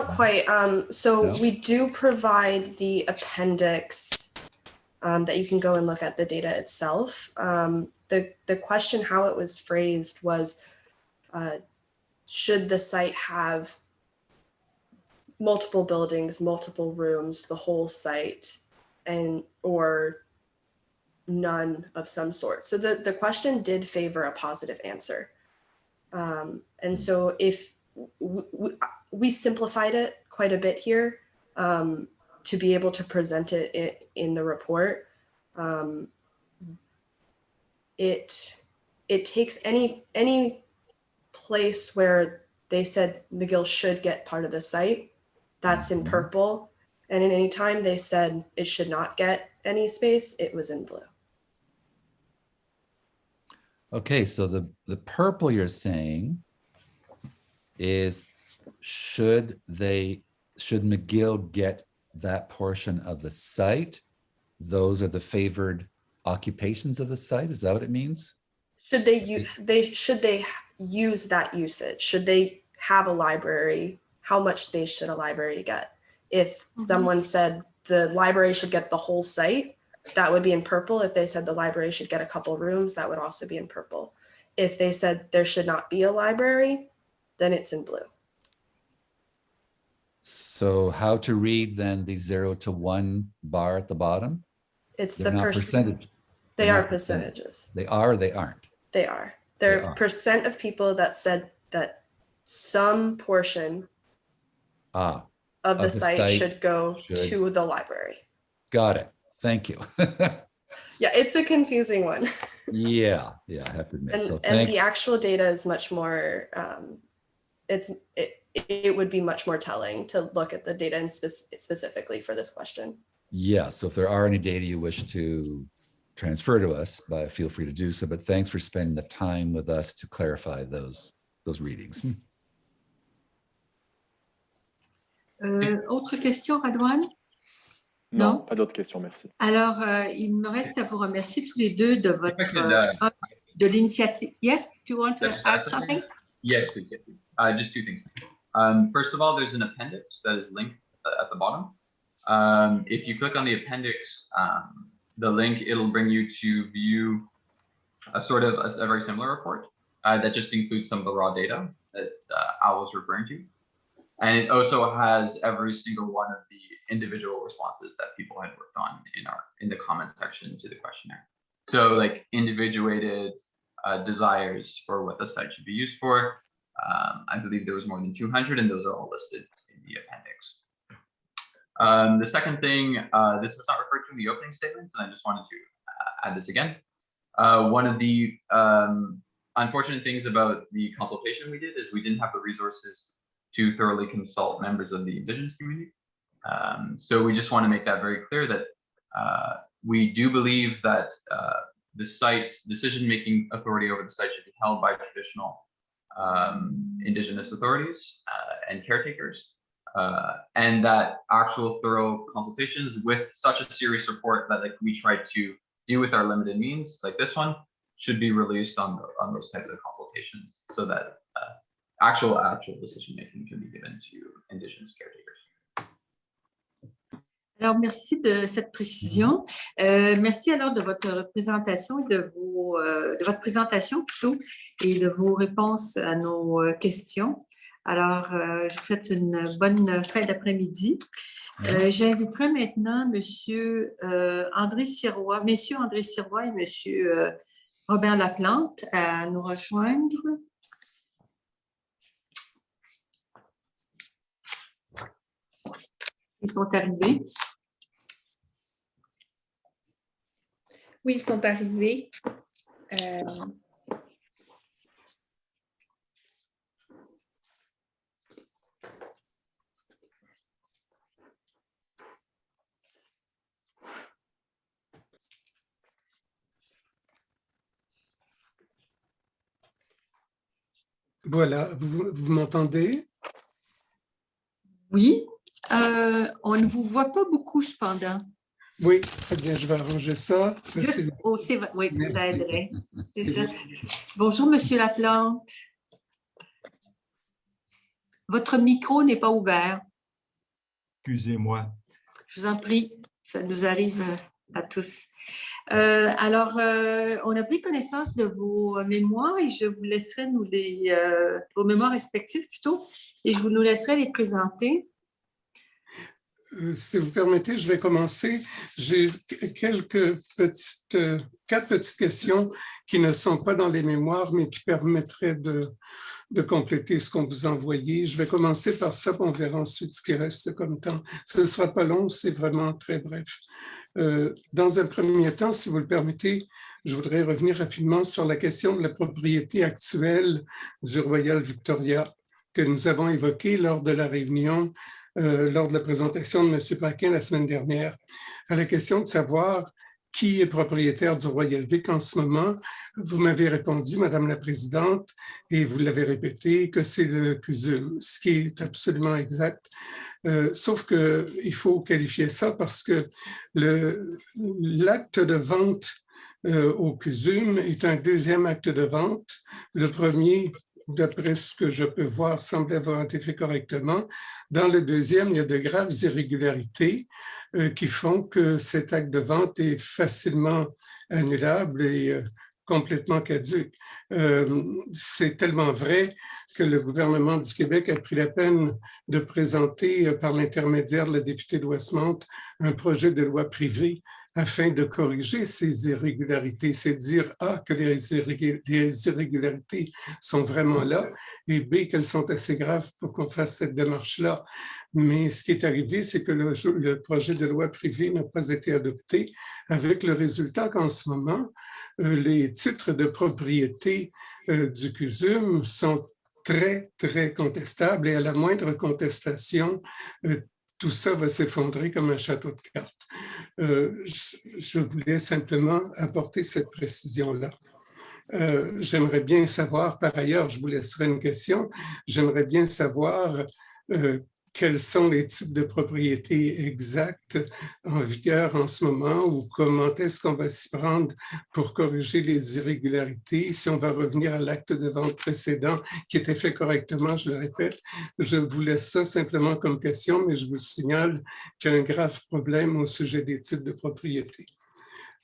quite. So No? we do provide the appendix that you can go and look at the data itself. The question, how it was phrased was, should the site have multiple buildings, multiple rooms, the whole site, or none of some sort? So the question did favor a positive answer. And so if we simplified it quite a bit here to be able to present it in the report. It takes any place where they said McGill should get part of the site, that's in purple. And at any time they said it should not get any space, it was in blue. Okay, so the purple you're saying is should McGill get that portion of the site? Those are the favored occupations of the site. Is that what it means? Should they use that usage? Should they have a library? How much space should a library get? If someone said the library should get the whole site, that would be in purple. If they said the library should get a couple rooms, that would also be in purple. If they said there should not be a library, then it's in blue. So how to read then the 0 to 1 bar at the bottom? It's They're the not percentage. percentage. They They're are not percentage. percentages. They are or they aren't? They are. They're They are. percent of people that said that some portion Ah, of the the site site should go should- to the library. got it. Thank you. Yeah, it's a confusing one. yeah, I have to admit. And, So and thanks. the actual data is much more, it would be much more telling to look at the data and specifically for this question. Yeah, so if there are any data you wish to transfer to us, feel free to do so. But thanks for spending the time with us to clarify those readings. Autre question, Radwan? Non, Non. pas d'autres questions, merci. Alors, il me reste à vous remercier tous les deux de votre de l'initiative. Yes, do you want to add something? Yes, please. Just two things. First of all, there's an appendix that is linked at the bottom. If you click on the appendix, the link, it'll bring you to view a very similar report that just includes some of the raw data that Al was referring to. And it also has every single one of the individual responses that people had worked on in the comment section to the questionnaire. So like individuated desires for what the site should be used for. I believe there was more than 200, and those are all listed in the appendix. The second thing, this was not referred to in the opening statements, and I just wanted to add this again. One of the unfortunate things about the consultation we did is we didn't have the resources to thoroughly consult members of the Indigenous community. So we just want to make that very clear that we do believe that the site decision-making authority over the site should be held by traditional Indigenous authorities and caretakers, and that actual thorough consultations with such a serious report that like we tried to do with our limited means, like this one, should be released on those types of consultations, so that actual decision-making can be given to Indigenous caretakers. Alors, merci de cette précision. Merci alors de votre présentation et de votre présentation plutôt et de vos réponses à nos questions. Alors, je vous souhaite une bonne fin d'après-midi. J'inviterai maintenant Messieurs André Sirois et Monsieur Robert Laplante à nous rejoindre. Ils sont arrivés. Oui, ils sont arrivés. Voilà, vous m'entendez? Oui. On ne vous voit pas beaucoup cependant. Oui, très bien, je vais arranger ça. Oh, c'est vrai, oui, Merci. ça aiderait. C'est ça. Bonjour, Monsieur Laplante. Votre micro n'est pas ouvert. Excusez-moi. Je vous en prie, ça nous arrive à tous. Alors, on a pris connaissance de vos mémoires et je vous laisserai vos mémoires respectives plutôt, et je vous nous laisserai les présenter. Si vous permettez, je vais commencer. J'ai quatre petites questions qui ne sont pas dans les mémoires, mais qui permettraient de compléter ce qu'on vous a envoyé. Je vais commencer par ça, puis on verra ensuite ce qui reste comme temps. Ce ne sera pas long, c'est vraiment très bref. Dans un premier temps, si vous le permettez, je voudrais revenir rapidement sur la question de la propriété actuelle du Royal Victoria que nous avons évoquée lors de la réunion lors de la présentation de M. Paquin la semaine dernière, à la question de savoir qui est propriétaire du Royal Vic en ce moment. Vous m'avez répondu, Madame la Présidente, et vous l'avez répété, que c'est le CUSUM, ce qui est absolument exact. Sauf qu'il faut qualifier ça parce que l'acte de vente au CUSUM est un deuxième acte de vente. Le premier, d'après ce que je peux voir, semble avoir été fait correctement. Dans le deuxième, il y a de graves irrégularités qui font que cet acte de vente est facilement annulable et complètement caduque. C'est tellement vrai que le gouvernement du Québec a pris la peine de présenter par l'intermédiaire de la députée de Westmount un projet de loi privée afin de corriger ces irrégularités. C'est dire A, que les irrégularités sont vraiment là, et B, qu'elles sont assez graves pour qu'on fasse cette démarche-là. Mais ce qui est arrivé, c'est que le projet de loi privée n'a pas été adopté, avec le résultat qu'en ce moment, les titres de propriété du CUSUM sont très, très contestables, et à la moindre contestation, tout ça va s'effondrer comme un château de cartes. Je voulais simplement apporter cette précision-là. J'aimerais bien savoir, par ailleurs, je vous laisserai une question, j'aimerais bien savoir quels sont les types de propriétés exactes en vigueur en ce moment, ou comment est-ce qu'on va s'y prendre pour corriger les irrégularités, si on va revenir à l'acte de vente précédent qui était fait correctement, je le répète. Je vous laisse ça simplement comme question, mais je vous signale qu'il y a un grave problème au sujet des types de propriétés.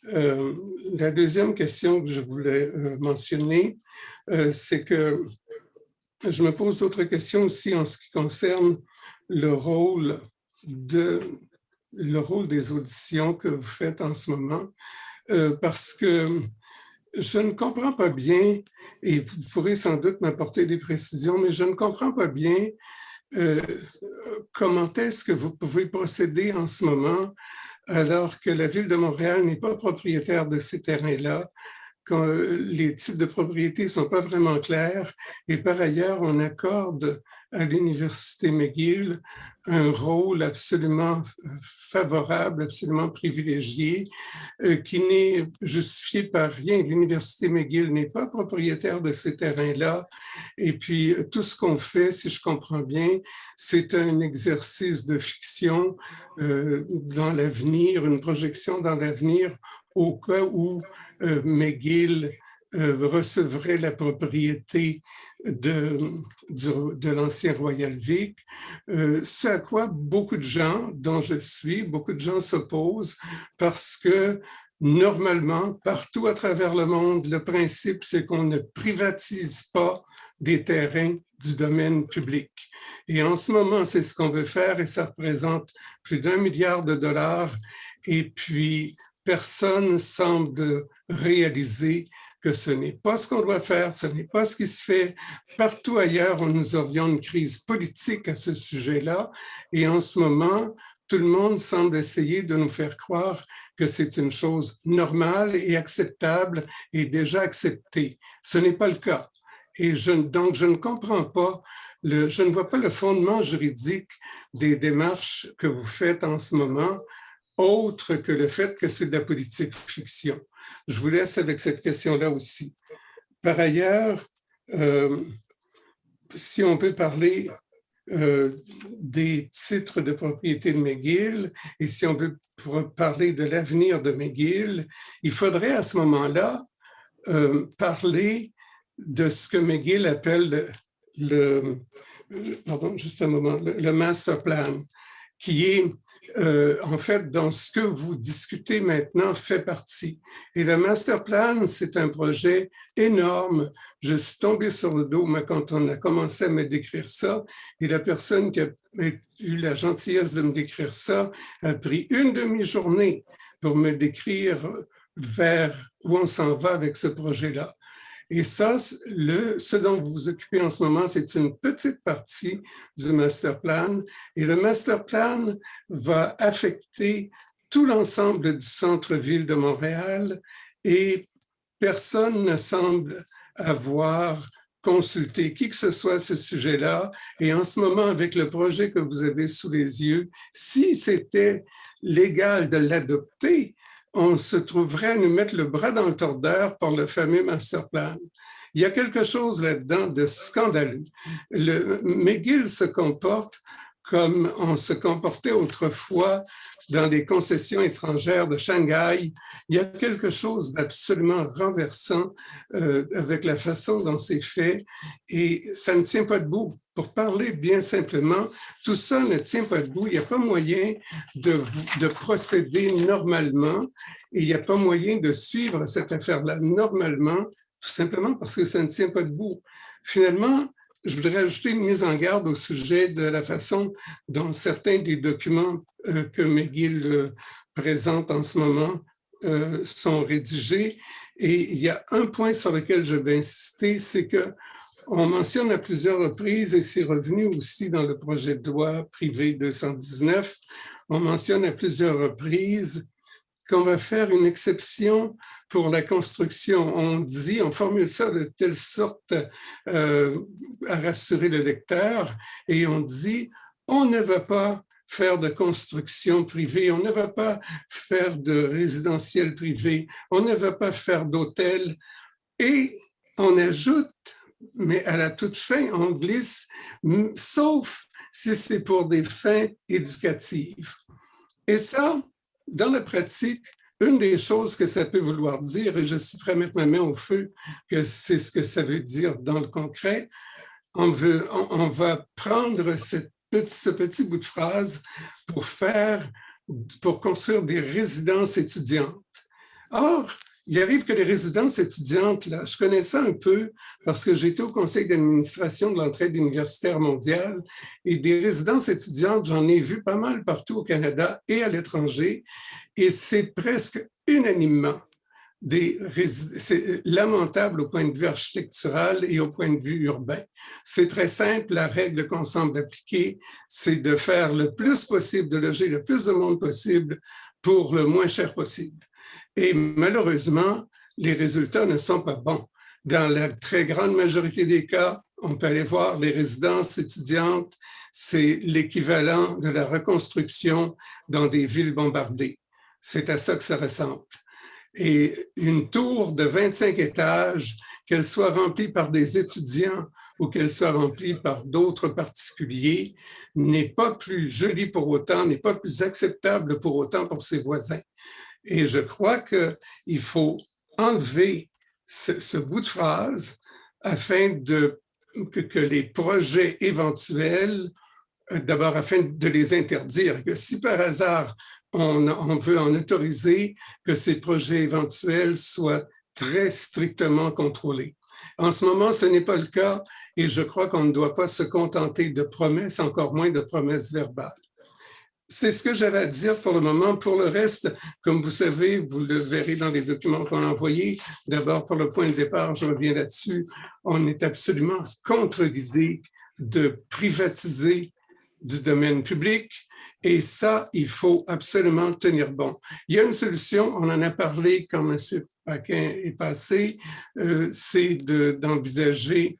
La deuxième question que je voulais mentionner, c'est que je me pose d'autres questions aussi en ce qui concerne le rôle des auditions que vous faites en ce moment, parce que je ne comprends pas bien, et vous pourrez sans doute m'apporter des précisions, mais je ne comprends pas bien comment est-ce que vous pouvez procéder en ce moment alors que la Ville de Montréal n'est pas propriétaire de ces terrains-là, quand les titres de propriété ne sont pas vraiment clairs, et par ailleurs, on accorde à l'Université McGill un rôle absolument favorable, absolument privilégié, qui n'est justifié par rien. L'Université McGill n'est pas propriétaire de ces terrains-là, et puis tout ce qu'on fait, si je comprends bien, c'est un exercice de fiction dans l'avenir, une projection dans l'avenir, au cas où McGill recevrait la propriété de l'ancien Royal Vic, ce à quoi beaucoup de gens, dont je suis, beaucoup de gens s'opposent parce que normalement, partout à travers le monde, le principe, c'est qu'on ne privatise pas des terrains du domaine public. Et en ce moment, c'est ce qu'on veut faire et ça représente plus d'1 milliard de dollars. Et puis, personne semble réaliser que ce n'est pas ce qu'on doit faire, ce n'est pas ce qui se fait. Partout ailleurs, nous aurions une crise politique à ce sujet-là. Et en ce moment, tout le monde semble essayer de nous faire croire que c'est une chose normale et acceptable et déjà acceptée. Ce n'est pas le cas. Et donc, je ne comprends pas, je ne vois pas le fondement juridique des démarches que vous faites en ce moment, autre que le fait que c'est de la politique fiction. Je vous laisse avec cette question-là aussi. Par ailleurs, si on peut parler des titres de propriété de McGill et si on veut parler de l'avenir de McGill, il faudrait à ce moment-là parler de ce que McGill appelle le master plan, qui est en fait dans ce que vous discutez maintenant fait partie. Et le master plan, c'est un projet énorme. Je suis tombé sur le dos quand on a commencé à me décrire ça, et la personne qui a eu la gentillesse de me décrire ça a pris une demi-journée pour me décrire vers où on s'en va avec ce projet-là. Et ça, ce dont vous vous occupez en ce moment, c'est une petite partie du master plan. Et le master plan va affecter tout l'ensemble du centre-ville de Montréal et personne ne semble avoir consulté qui que ce soit à ce sujet-là. Et en ce moment, avec le projet que vous avez sous les yeux, si c'était légal de l'adopter, on se trouverait à nous mettre le bras dans le tordeur pour le fameux master plan. Il y a quelque chose là-dedans de scandaleux. McGill se comporte comme on se comportait autrefois dans les concessions étrangères de Shanghai. Il y a quelque chose d'absolument renversant avec la façon dont c'est fait et ça ne tient pas debout. Pour parler bien simplement, tout ça ne tient pas debout. Il n'y a pas moyen de procéder normalement et il n'y a pas moyen de suivre cette affaire-là normalement, tout simplement parce que ça ne tient pas debout. Finalement, je voudrais ajouter une mise en garde au sujet de la façon dont certains des documents que McGill présente en ce moment sont rédigés. Et il y a un point sur lequel je vais insister, c'est qu'on mentionne à plusieurs reprises, et c'est revenu aussi dans le projet de loi privé 219, on mentionne à plusieurs reprises qu'on va faire une exception pour la construction. On formule ça de telle sorte à rassurer le lecteur, et on dit, on ne va pas faire de construction privée, on ne va pas faire de résidentiel privé, on ne va pas faire d'hôtel, et on ajoute, mais à la toute fin, on glisse, sauf si c'est pour des fins éducatives. Et ça, dans la pratique, une des choses que ça peut vouloir dire, et je suis prêt à mettre ma main au feu, que c'est ce que ça veut dire dans le concret, on va prendre ce petit bout de phrase pour construire des résidences étudiantes. Or, il arrive que les résidences étudiantes, là, je connais ça un peu parce que j'étais au conseil d'administration de l'entraide universitaire mondiale et des résidences étudiantes, j'en ai vu pas mal partout au Canada et à l'étranger et c'est presque unanimement c'est lamentable au point de vue architectural et au point de vue urbain. C'est très simple, la règle qu'on semble appliquer, c'est de faire le plus possible, de loger le plus de monde possible pour le moins cher possible. Et malheureusement, les résultats ne sont pas bons. Dans la très grande majorité des cas, on peut aller voir les résidences étudiantes, c'est l'équivalent de la reconstruction dans des villes bombardées. C'est à ça que ça ressemble. Et une tour de 25 étages, qu'elle soit remplie par des étudiants ou qu'elle soit remplie par d'autres particuliers, n'est pas plus jolie pour autant, n'est pas plus acceptable pour autant pour ses voisins. Et je crois qu'il faut enlever ce bout de phrase afin que les projets éventuels, d'abord afin de les interdire, que si par hasard on veut en autoriser, que ces projets éventuels soient très strictement contrôlés. En ce moment, ce n'est pas le cas et je crois qu'on ne doit pas se contenter de promesses, encore moins de promesses verbales. C'est ce que j'avais à dire pour le moment. Pour le reste, comme vous savez, vous le verrez dans les documents qu'on a envoyés. D'abord, pour le point de départ, je reviens là-dessus. On est absolument contre l'idée de privatiser du domaine public. Et ça, il faut absolument tenir bon. Il y a une solution, on en a parlé quand M. Paquin est passé, c'est d'envisager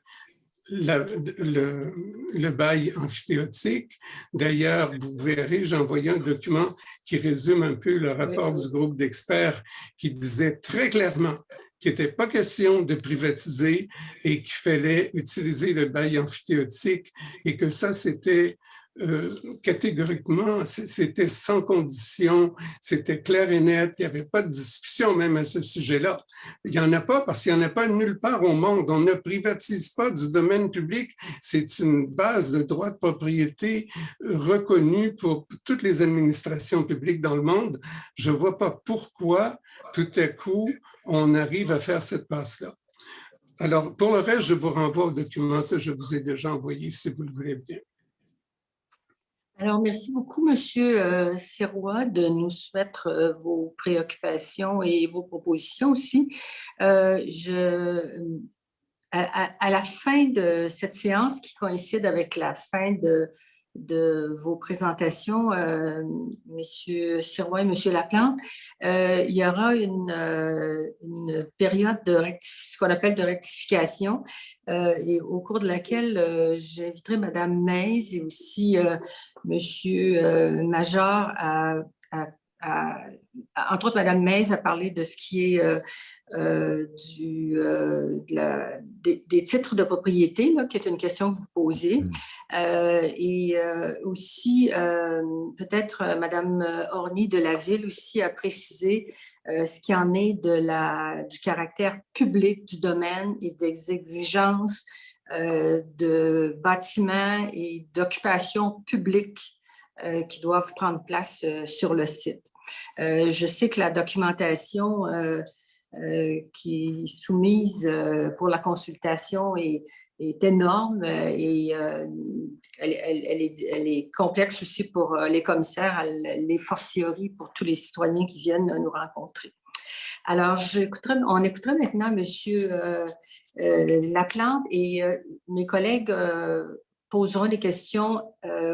le bail amphithéotique. D'ailleurs, vous verrez, j'ai envoyé un document qui résume un peu le rapport du groupe d'experts qui disait très clairement qu'il n'était pas question de privatiser et qu'il fallait utiliser le bail amphithéotique et que ça, c'était catégoriquement, c'était sans condition, c'était clair et net, il n'y avait pas de discussion même à ce sujet-là. Il n'y en a pas parce qu'il n'y en a pas nulle part au monde. On ne privatise pas du domaine public. C'est une base de droit de propriété reconnue pour toutes les administrations publiques dans le monde. Je ne vois pas pourquoi, tout à coup, on arrive à faire cette passe-là. Alors, pour le reste, je vous renvoie au document que je vous ai déjà envoyé, si vous le voulez bien. Alors, merci beaucoup, Monsieur Sirois, de nous soumettre vos préoccupations et vos propositions aussi. À la fin de cette séance qui coïncide avec la fin de vos présentations, Monsieur Sirois et Monsieur Laplante, il y aura une période ce qu'on appelle de rectification et au cours de laquelle j'inviterai Madame Mays et aussi Monsieur Major entre autres Madame Mays a parlé de ce qui est des titres de propriété, là, qui est une question que vous posez. Et aussi, peut-être Madame Orny de la Ville aussi a précisé ce qui en est du caractère public du domaine et des exigences de bâtiments et d'occupations publiques qui doivent prendre place sur le site. Je sais que la documentation qui est soumise pour la consultation est énorme et elle est complexe aussi pour les commissaires, les fortiori pour tous les citoyens qui viennent nous rencontrer. Alors, on écoutera maintenant M. Laplante et mes collègues poseront des questions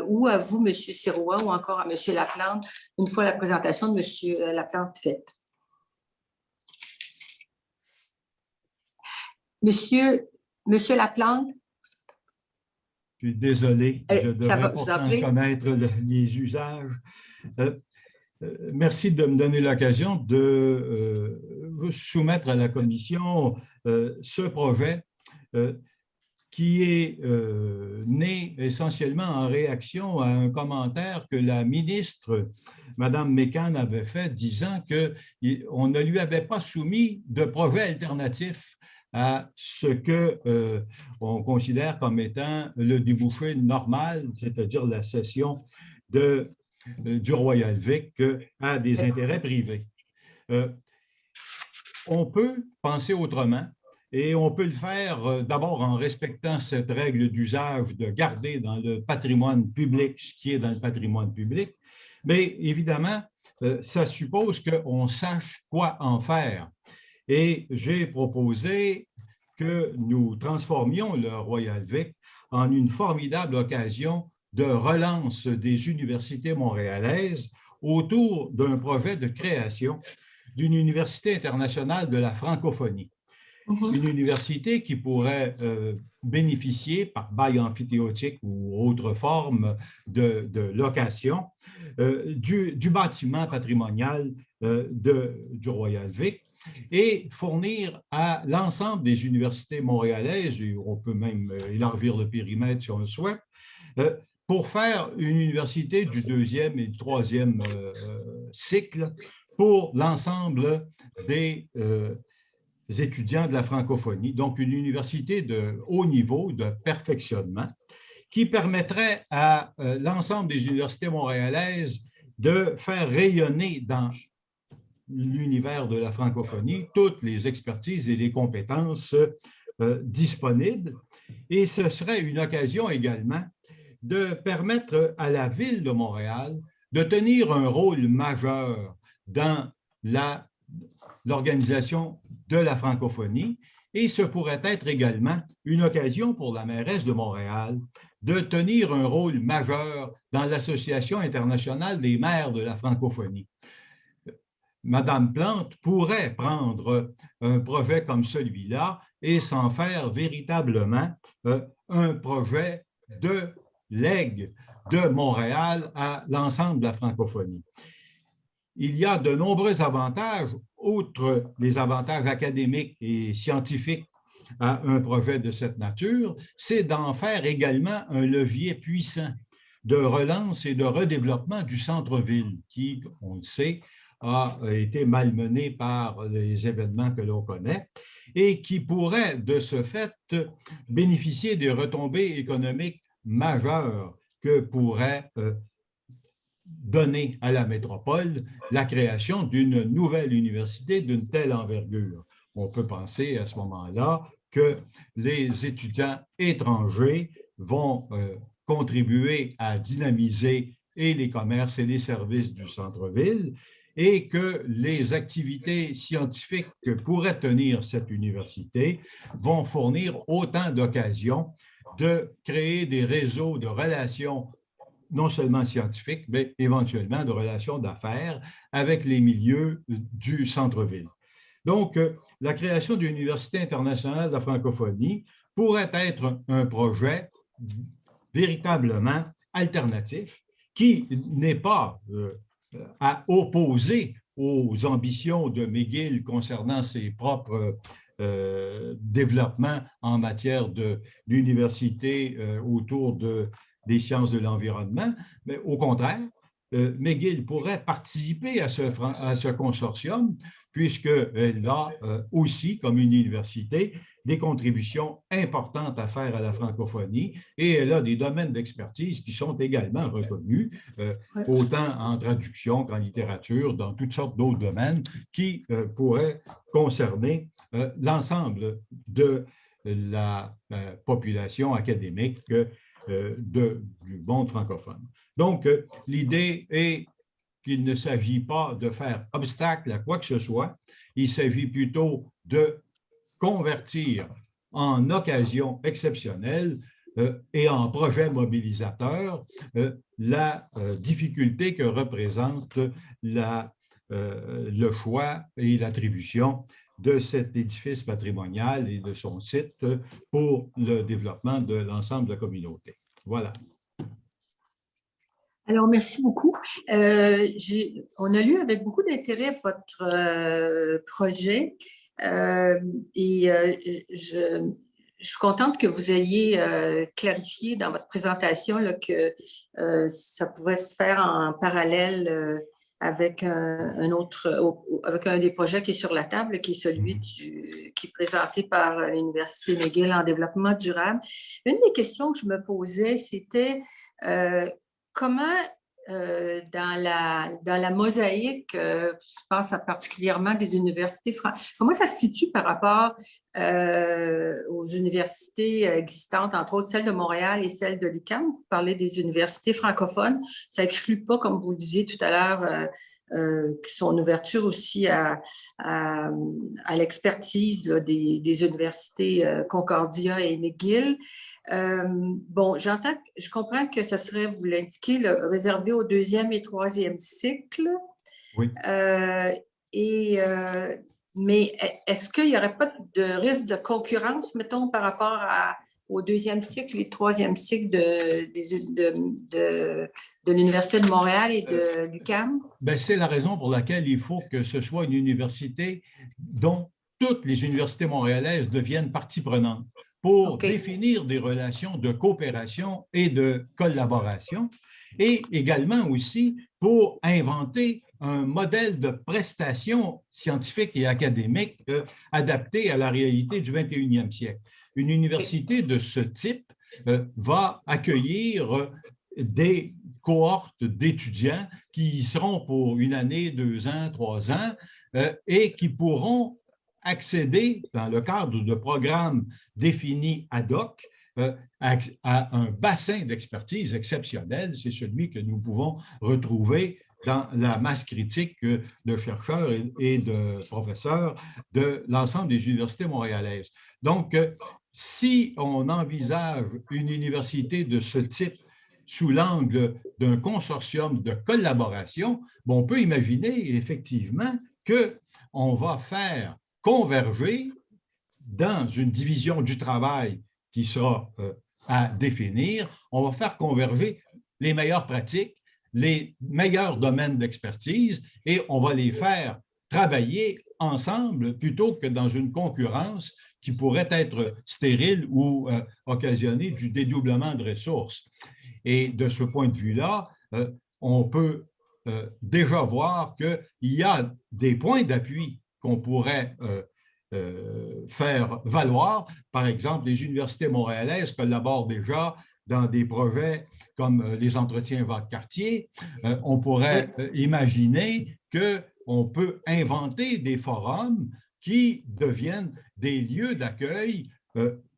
ou à vous, M. Sirois, ou encore à M. Laplante, une fois la présentation de M. Laplante faite. Monsieur Laplante. Je suis désolé, je devrais pourtant connaître les usages. Merci de me donner l'occasion de vous soumettre à la Commission ce projet qui est né essentiellement en réaction à un commentaire que la ministre, Mme Mécan, avait fait, disant qu'on ne lui avait pas soumis de projet alternatif à ce qu'on considère comme étant le débouché normal, c'est-à-dire la cession du Royal Vic à des intérêts privés. on peut penser autrement et on peut le faire d'abord en respectant cette règle d'usage de garder dans le patrimoine public ce qui est dans le patrimoine public, mais évidemment, ça suppose qu'on sache quoi en faire. Et j'ai proposé que nous transformions le Royal Vic en une formidable occasion de relance des universités montréalaises autour d'un projet de création d'une université internationale de la francophonie. Une université qui pourrait bénéficier par bail amphithéotique ou autre forme de location du bâtiment patrimonial du Royal Vic et fournir à l'ensemble des universités montréalaises, et on peut même élargir le périmètre si on le souhaite, pour faire une université du deuxième et du troisième cycle pour l'ensemble des étudiants de la francophonie, donc une université de haut niveau de perfectionnement qui permettrait à l'ensemble des universités montréalaises de faire rayonner dans l'univers de la francophonie toutes les expertises et les compétences disponibles. Et ce serait une occasion également de permettre à la Ville de Montréal de tenir un rôle majeur dans l'organisation de la francophonie, et ce pourrait être également une occasion pour la mairesse de Montréal de tenir un rôle majeur dans l'Association internationale des maires de la francophonie. Madame Plante pourrait prendre un projet comme celui-là et s'en faire véritablement un projet de legs de Montréal à l'ensemble de la francophonie. Il y a de nombreux avantages, outre les avantages académiques et scientifiques à un projet de cette nature, c'est d'en faire également un levier puissant de relance et de redéveloppement du centre-ville qui, on le sait, a été malmené par les événements que l'on connaît et qui pourrait, de ce fait, bénéficier des retombées économiques majeures que pourrait donner à la métropole la création d'une nouvelle université d'une telle envergure. On peut penser à ce moment-là que les étudiants étrangers vont contribuer à dynamiser et les commerces et les services du centre-ville et que les activités scientifiques que pourrait tenir cette université vont fournir autant d'occasions de créer des réseaux de relations non seulement scientifiques, mais éventuellement de relations d'affaires avec les milieux du centre-ville. Donc, la création d'une université internationale de la francophonie pourrait être un projet véritablement alternatif qui n'est pas à opposer aux ambitions de McGill concernant ses propres développements en matière d'université autour des sciences de l'environnement, mais au contraire, McGill pourrait participer à ce consortium puisqu'elle a aussi, comme une université, des contributions importantes à faire à la francophonie et elle a des domaines d'expertise qui sont également reconnus, autant en traduction qu'en littérature, dans toutes sortes d'autres domaines qui pourraient concerner l'ensemble de la population académique du monde francophone. Donc, l'idée est qu'il ne s'agit pas de faire obstacle à quoi que ce soit, il s'agit plutôt de convertir en occasion exceptionnelle et en projet mobilisateur la difficulté que représente le choix et l'attribution de cet édifice patrimonial et de son site pour le développement de l'ensemble de la communauté. Voilà. Alors, merci beaucoup. On a lu avec beaucoup d'intérêt votre projet et je suis contente que vous ayez clarifié dans votre présentation là, que ça pouvait se faire en parallèle avec avec un des projets qui est sur la table, qui est celui qui est présenté par l'Université McGill en développement durable. Une des questions que je me posais, c'était comment dans la mosaïque, je pense particulièrement des universités françaises. Comment ça se situe par rapport aux universités existantes, entre autres celles de Montréal et celles de l'UQAM? Vous parlez des universités francophones. Ça n'exclut pas, comme vous le disiez tout à l'heure, son ouverture aussi à l'expertise des universités Concordia et McGill. Bon, je comprends que ça serait, vous l'indiquez, réservé au 2e et 3e cycle. Oui. Mais est-ce qu'il n'y aurait pas de risque de concurrence, mettons, par rapport au 2e cycle et 3e cycle de l'Université de Montréal et de l'UQAM? Ben, c'est la raison pour laquelle il faut que ce soit une université dont toutes les universités montréalaises deviennent partie prenante pour définir des relations de coopération et de collaboration, et également aussi pour inventer un modèle de prestation scientifique et académique adapté à la réalité du 21e siècle. Une université de ce type va accueillir des cohortes d'étudiants qui y seront pour 1 année, 2 ans, 3 ans, et qui pourront accéder, dans le cadre de programmes définis ad hoc, à un bassin d'expertise exceptionnel. C'est celui que nous pouvons retrouver dans la masse critique de chercheurs et de professeurs de l'ensemble des universités montréalaises. Donc, si on envisage une université de ce type sous l'angle d'un consortium de collaboration, on peut imaginer effectivement qu'on va faire converger dans une division du travail qui sera à définir, on va faire converger les meilleures pratiques, les meilleurs domaines d'expertise et on va les faire travailler ensemble plutôt que dans une concurrence qui pourrait être stérile ou occasionner du dédoublement de ressources. Et de ce point de vue-là, on peut déjà voir qu'il y a des points d'appui qu'on pourrait faire valoir. Par exemple, les universités montréalaises collaborent déjà dans des projets comme les entretiens Valcartier. On pourrait imaginer qu'on peut inventer des forums qui deviennent des lieux d'accueil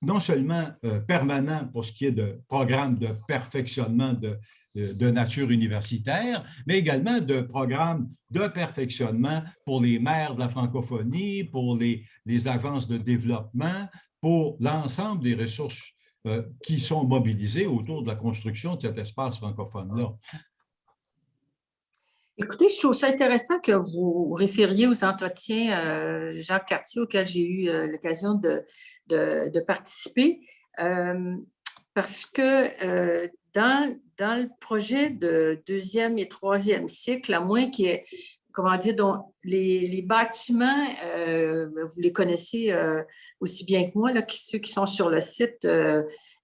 non seulement permanents pour ce qui est de programmes de perfectionnement de nature universitaire, mais également de programmes de perfectionnement pour les maires de la francophonie, pour les agences de développement, pour l'ensemble des ressources qui sont mobilisées autour de la construction de cet espace francophone-là. Écoutez, je trouve ça intéressant que vous référiez aux entretiens Jacques Cartier auxquels j'ai eu l'occasion de participer, parce que dans le projet de 2e et 3e cycle, à moins qu'il y ait, comment dire, donc les bâtiments, vous les connaissez aussi bien que moi, là, ceux qui sont sur le site.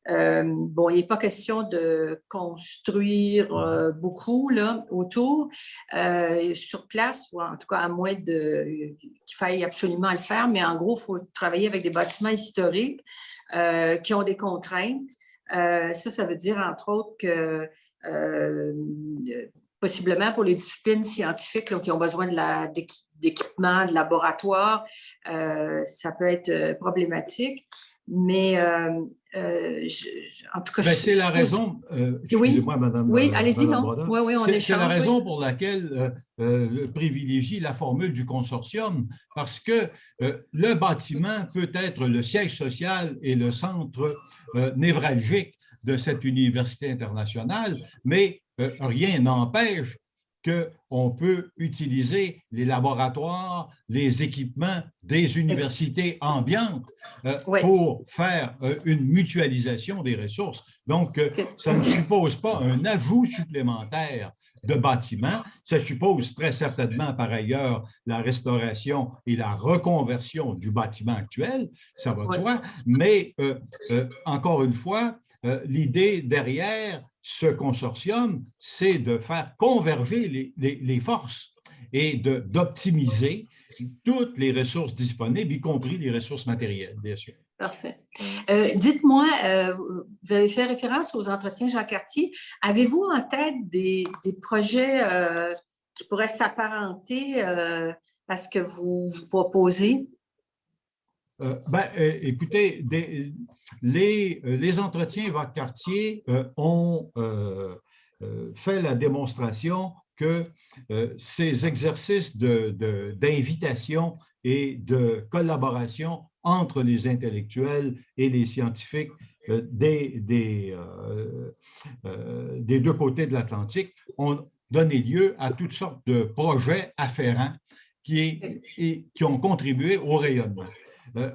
Bon, il n'est pas question de construire beaucoup là, autour, sur place, ou en tout cas à moins qu'il faille absolument le faire, mais en gros, il faut travailler avec des bâtiments historiques qui ont des contraintes. Ça veut dire, entre autres, que possiblement pour les disciplines scientifiques là, qui ont besoin d'équipements, de laboratoires, ça peut être problématique. Mais en tout cas, c'est la raison. Excusez-moi, Madame. Oui, allez-y, non. Brodin. Oui, on échange. C'est la raison pour laquelle je privilégie la formule du consortium, parce que le bâtiment peut être le siège social et le centre névralgique de cette université internationale, mais rien n'empêche qu'on peut utiliser les laboratoires, les équipements des universités ambiantes pour faire une mutualisation des ressources. Donc, ça ne suppose pas un ajout supplémentaire de bâtiments. Ça suppose très certainement, par ailleurs, la restauration et la reconversion du bâtiment actuel, ça va de soi, mais encore une fois, l'idée derrière ce consortium, c'est de faire converger les forces et d'optimiser toutes les ressources disponibles, y compris les ressources matérielles, bien sûr. Parfait. Dites-moi, vous avez fait référence aux entretiens Jean Cartier. Avez-vous en tête des projets qui pourraient s'apparenter à ce que vous proposez? Écoutez, les entretiens Jacques Cartier ont fait la démonstration que ces exercices d'invitation et de collaboration entre les intellectuels et les scientifiques des deux côtés de l'Atlantique ont donné lieu à toutes sortes de projets afférents qui ont contribué au rayonnement.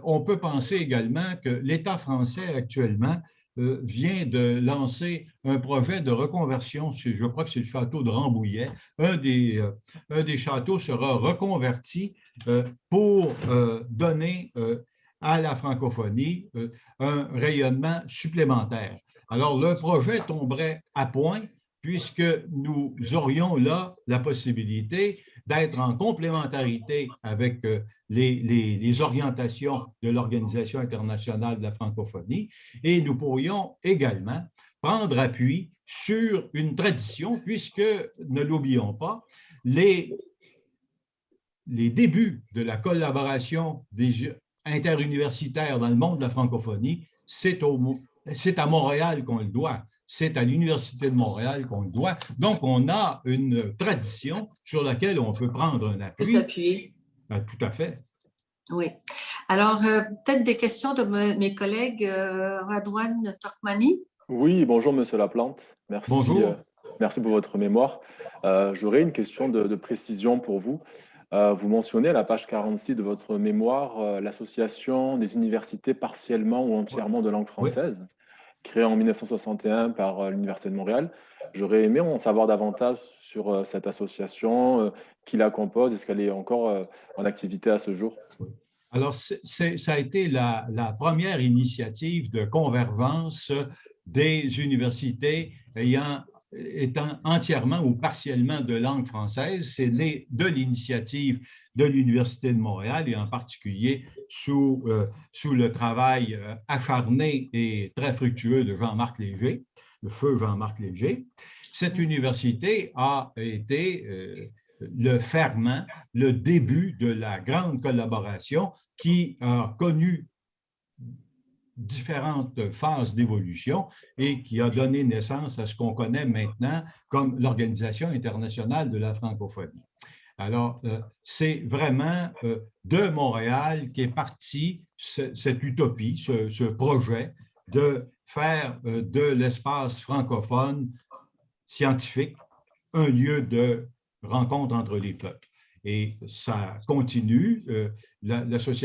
On peut penser également que l'État français actuellement vient de lancer un projet de reconversion, je crois que c'est le château de Rambouillet. Un des châteaux sera reconverti pour donner à la francophonie un rayonnement supplémentaire. Alors, le projet tomberait à point puisque nous aurions là la possibilité d'être en complémentarité avec les orientations de l'Organisation internationale de la francophonie, et nous pourrions également prendre appui sur une tradition, puisque, ne l'oublions pas, les débuts de la collaboration interuniversitaire dans le monde de la francophonie, c'est à Montréal qu'on le doit. C'est à l'Université de Montréal qu'on le doit. Donc, on a une tradition sur laquelle on peut prendre un appui. Peut s'appuyer. Tout à fait. Oui. Alors, peut-être des questions de mes collègues Radwan Torkmani. Oui, bonjour, Monsieur Laplante. Merci, bonjour. Merci pour votre mémoire. J'aurais une question de précision pour vous. Vous mentionnez à la page 46 de votre mémoire l'association des universités partiellement ou entièrement de langue française. Oui. Créée en 1961 par l'Université de Montréal. J'aurais aimé en savoir davantage sur cette association, qui la compose, est-ce qu'elle est encore en activité à ce jour? Alors, ça a été la première initiative de convergence des universités étant entièrement ou partiellement de langue française. C'est de l'initiative de l'Université de Montréal et en particulier sous le travail acharné et très fructueux de Jean-Marc Léger, le feu Jean-Marc Léger. Cette université a été le ferment, le début de la grande collaboration qui a connu différentes phases d'évolution et qui a donné naissance à ce qu'on connaît maintenant comme l'Organisation internationale de la francophonie. Alors, c'est vraiment de Montréal qu'est partie cette utopie, ce projet de faire de l'espace francophone scientifique un lieu de rencontre entre les peuples. Et ça continue. L'Agence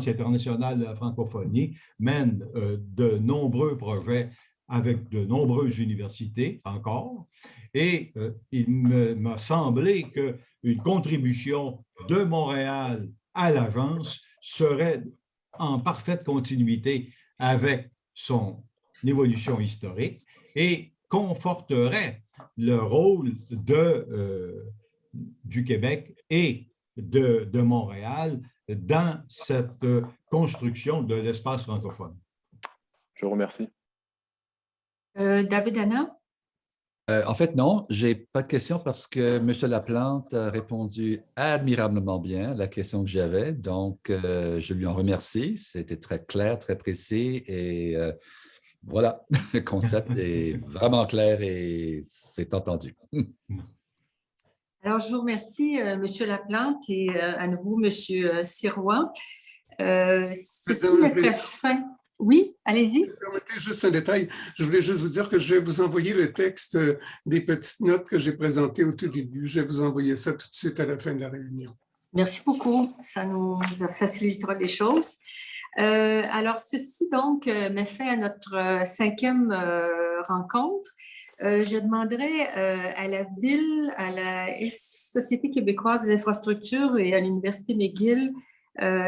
internationale de la francophonie mène de nombreux projets avec de nombreuses universités encore. Et il m'a semblé qu'une contribution de Montréal à l'agence serait en parfaite continuité avec son évolution historique et conforterait le rôle du Québec et de Montréal dans cette construction de l'espace francophone. Je vous remercie. David Anna? En fait, non, je n'ai pas de question parce que M. Laplante a répondu admirablement bien à la question que j'avais. Donc, je lui en remercie. C'était très clair, très précis et voilà, le concept est vraiment clair et c'est entendu. Alors, je vous remercie, M. Laplante, et à nouveau, M. Sirois. Ceci mettrait fin. Oui, allez-y. Permettez juste un détail. Je voulais juste vous dire que je vais vous envoyer le texte des petites notes que j'ai présentées au tout début. Je vais vous envoyer ça tout de suite à la fin de la réunion. Merci beaucoup. Ça nous facilitera les choses. Alors, ceci donc met fin à notre 5e rencontre. Je demanderai à la Ville, à la Société québécoise des infrastructures et à l'Université McGill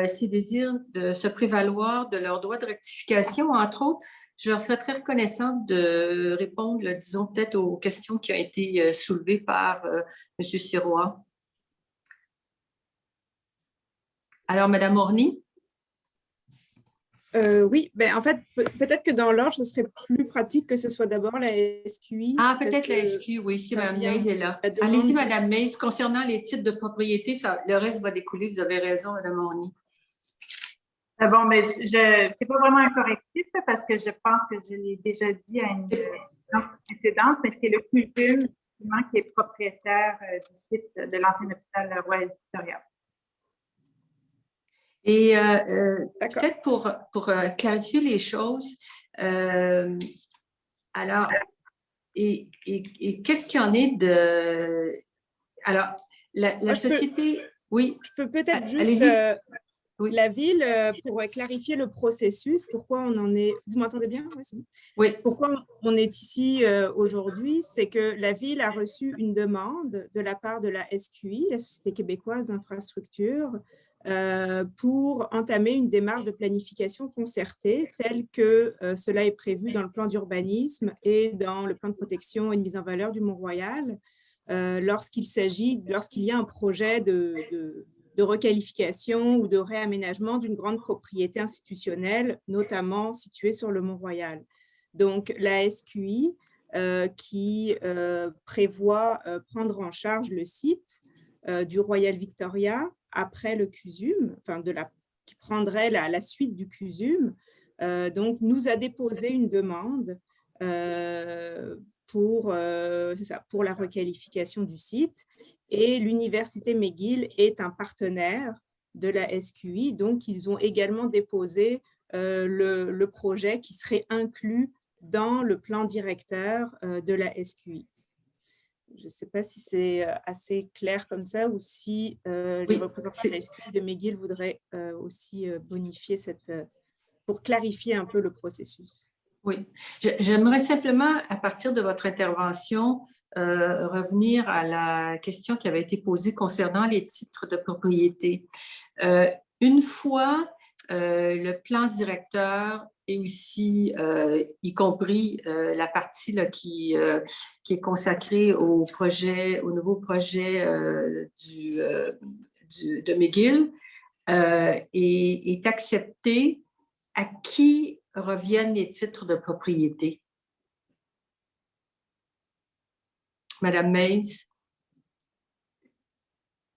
s'ils désirent de se prévaloir de leurs droits de rectification. Entre autres, je leur serais très reconnaissante de répondre, disons, peut-être aux questions qui ont été soulevées par M. Sirois. Alors, Madame Orny? Oui, ben, en fait, peut-être que dans l'ordre, ce serait plus pratique que ce soit d'abord la SQI. Ah, parce peut-être la que SQ, oui, si ça Mme vient Mays est là. la demande Allez-y, du- Mme Mays. Concernant les titres de propriété, le reste va découler. Vous avez raison, Mme Orny. Bon, mais c'est pas vraiment un correctif là, parce que je pense que je l'ai déjà dit à une séance précédente, mais c'est le CUSUM qui est propriétaire du site de l'ancien hôpital Royal Victoria. Et peut-être pour clarifier les choses, alors, et qu'est-ce qu'il y en est de... Alors, la société... Oui. Je peux peut-être juste... Allez-y. Oui. La ville, pour clarifier le processus, pourquoi on en est... Vous m'entendez bien? Oui. Pourquoi on est ici aujourd'hui, c'est que la ville a reçu une demande de la part de la SQI, la Société québécoise d'infrastructure, pour entamer une démarche de planification concertée telle que cela est prévu dans le plan d'urbanisme et dans le plan de protection et de mise en valeur du Mont-Royal, lorsqu'il y a un projet de requalification ou de réaménagement d'une grande propriété institutionnelle, notamment située sur le Mont-Royal. Donc, la SQI qui prévoit prendre en charge le site du Royal Victoria après le CUSUM, enfin qui prendrait la suite du CUSUM, donc nous a déposé une demande pour la requalification du site. Et l'Université McGill est un partenaire de la SQI, donc ils ont également déposé le projet qui serait inclus dans le plan directeur de la SQI. Je ne sais pas si c'est assez clair comme ça ou si les représentants de la SQI de McGill voudraient aussi bonifier pour clarifier un peu le processus. Oui, j'aimerais simplement, à partir de votre intervention, revenir à la question qui avait été posée concernant les titres de propriété. Une fois le plan directeur et aussi, y compris la partie là, qui est consacrée au nouveau projet de McGill, est accepté, à qui reviennent les titres de propriété? Madame Mays?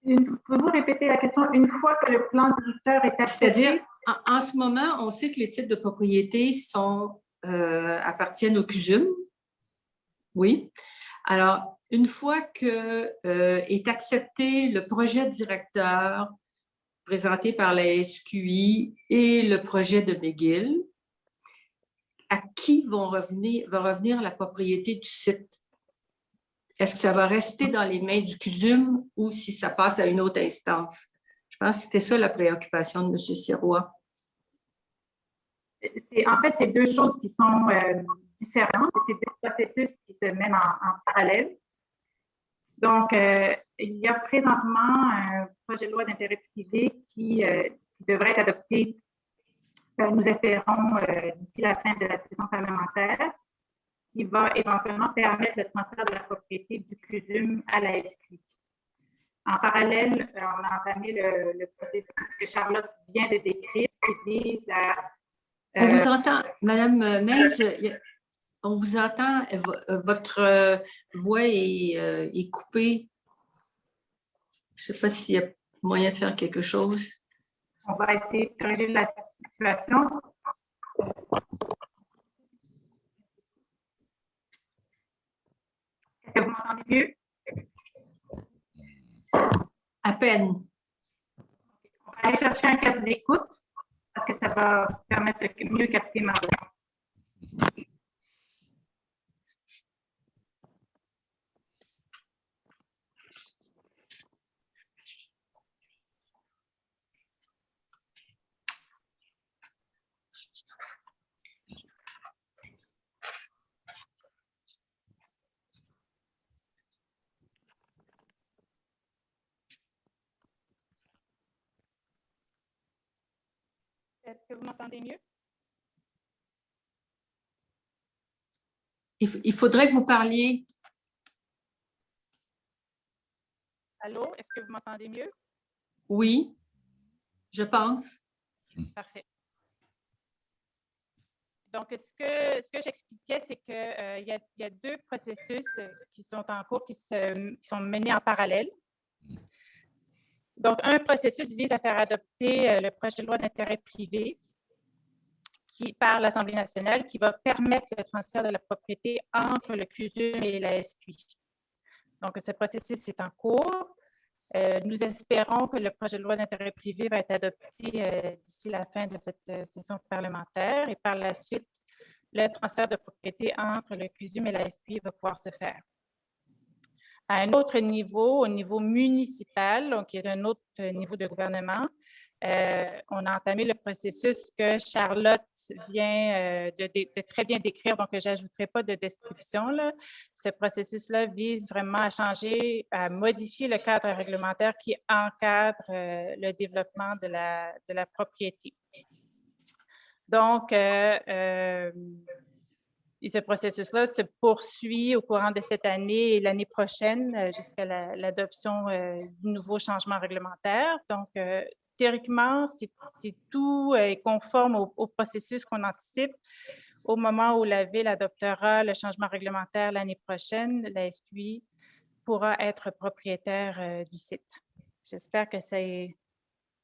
Pouvez-vous répéter la question? Une fois que le plan directeur est accepté? C'est-à-dire, en ce moment, on sait que les titres de propriété appartiennent au CUSUM. Oui. Alors, une fois que est accepté le projet directeur présenté par la SQI et le projet de McGill, à qui va revenir la propriété du site? Est-ce que ça va rester dans les mains du CUSUM ou si ça passe à une autre instance? Je pense que c'était ça la préoccupation de M. Sirois. En fait, c'est deux choses qui sont différentes. C'est deux processus qui se mènent en parallèle. Donc, il y a présentement un projet de loi d'intérêt privé qui devrait être adopté, nous espérons, d'ici la fin de la session parlementaire, qui va éventuellement permettre le transfert de la propriété du CUSUM à la SQI. En parallèle, on a entamé le processus que Charlotte vient de décrire, qui vise à... On vous entend, Madame Mays, on vous entend, votre voix est coupée. Je ne sais pas s'il y a moyen de faire quelque chose. On va essayer de corriger la situation. Est-ce que vous m'entendez mieux? À peine. On va aller chercher un casque d'écoute parce que ça va permettre de mieux capter ma voix. Est-ce que vous m'entendez mieux? Il faudrait que vous parliez. Allô, est-ce que vous m'entendez mieux? Oui. Je pense. Parfait. Donc, ce que j'expliquais, c'est qu'il y a deux processus qui sont en cours, qui sont menés en parallèle. Donc, un processus vise à faire adopter le projet de loi d'intérêt privé par l'Assemblée nationale qui va permettre le transfert de la propriété entre le CUSUM et la SQI. Donc, ce processus est en cours. Nous espérons que le projet de loi d'intérêt privé va être adopté d'ici la fin de cette session parlementaire et par la suite, le transfert de propriété entre le CUSUM et la SQI va pouvoir se faire. À un autre niveau, au niveau municipal, donc qui est un autre niveau de gouvernement, on a entamé le processus que Charlotte vient de très bien décrire, donc je n'ajouterai pas de description. Là. Ce processus-là vise vraiment à changer, à modifier le cadre réglementaire qui encadre le développement de la propriété. Donc, ce processus-là se poursuit au courant de cette année et l'année prochaine jusqu'à l'adoption du nouveau changement réglementaire. Donc, théoriquement, si tout est conforme au processus qu'on anticipe, au moment où la Ville adoptera le changement réglementaire l'année prochaine, la SQI pourra être propriétaire du site. J'espère que ça est...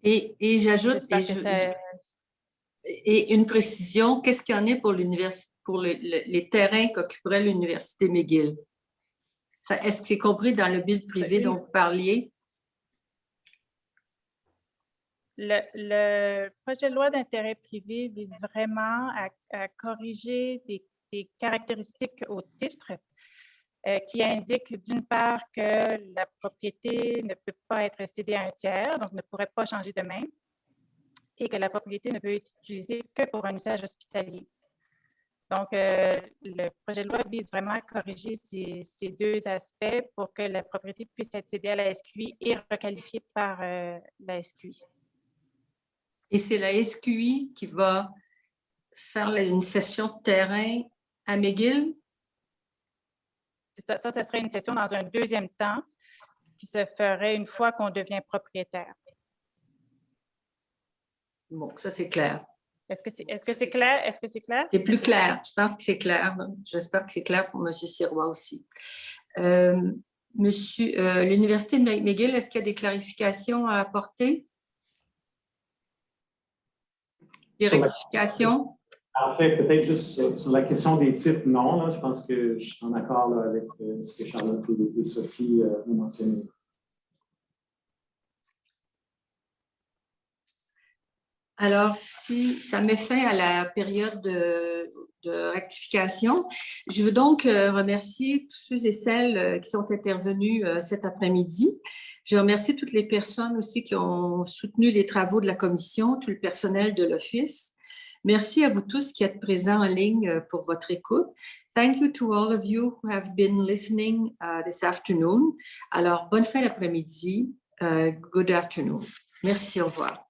Et j'ajoute... Et une précision, qu'est-ce qu'il y en est pour l'université, pour les terrains qu'occuperait l'Université McGill? Est-ce que c'est compris dans le bill privé dont vous parliez? Le projet de loi d'intérêt privé vise vraiment à corriger des caractéristiques au titre qui indiquent d'une part que la propriété ne peut pas être cédée à un tiers, donc ne pourrait pas changer de main, et que la propriété ne peut être utilisée que pour un usage hospitalier. Donc, le projet de loi vise vraiment à corriger ces deux aspects pour que la propriété puisse être cédée à la SQI et requalifiée par la SQI. Et c'est la SQI qui va faire une cession de terrain à McGill? Ça serait une cession dans un deuxième temps qui se ferait une fois qu'on devient propriétaire. Bon, ça, c'est clair. Est-ce que c'est clair? Est-ce que c'est clair? C'est plus clair. Je pense que c'est clair. J'espère que c'est clair pour M. Sirois aussi. L'Université de McGill, est-ce qu'il y a des clarifications à apporter? Des rectifications? En fait, peut-être juste sur la question des titres, non. Là, je pense que je suis en accord là, avec ce que Charlotte et Sophie ont mentionné. Alors, si ça met fin à la période de rectification, je veux donc remercier tous ceux et celles qui sont intervenus cet après-midi. Je remercie toutes les personnes aussi qui ont soutenu les travaux de la commission, tout le personnel de l'Office. Merci à vous tous qui êtes présents en ligne pour votre écoute. Thank you to all of you who have been listening this afternoon. Alors, bonne fin d'après-midi. Good afternoon. Merci, au revoir.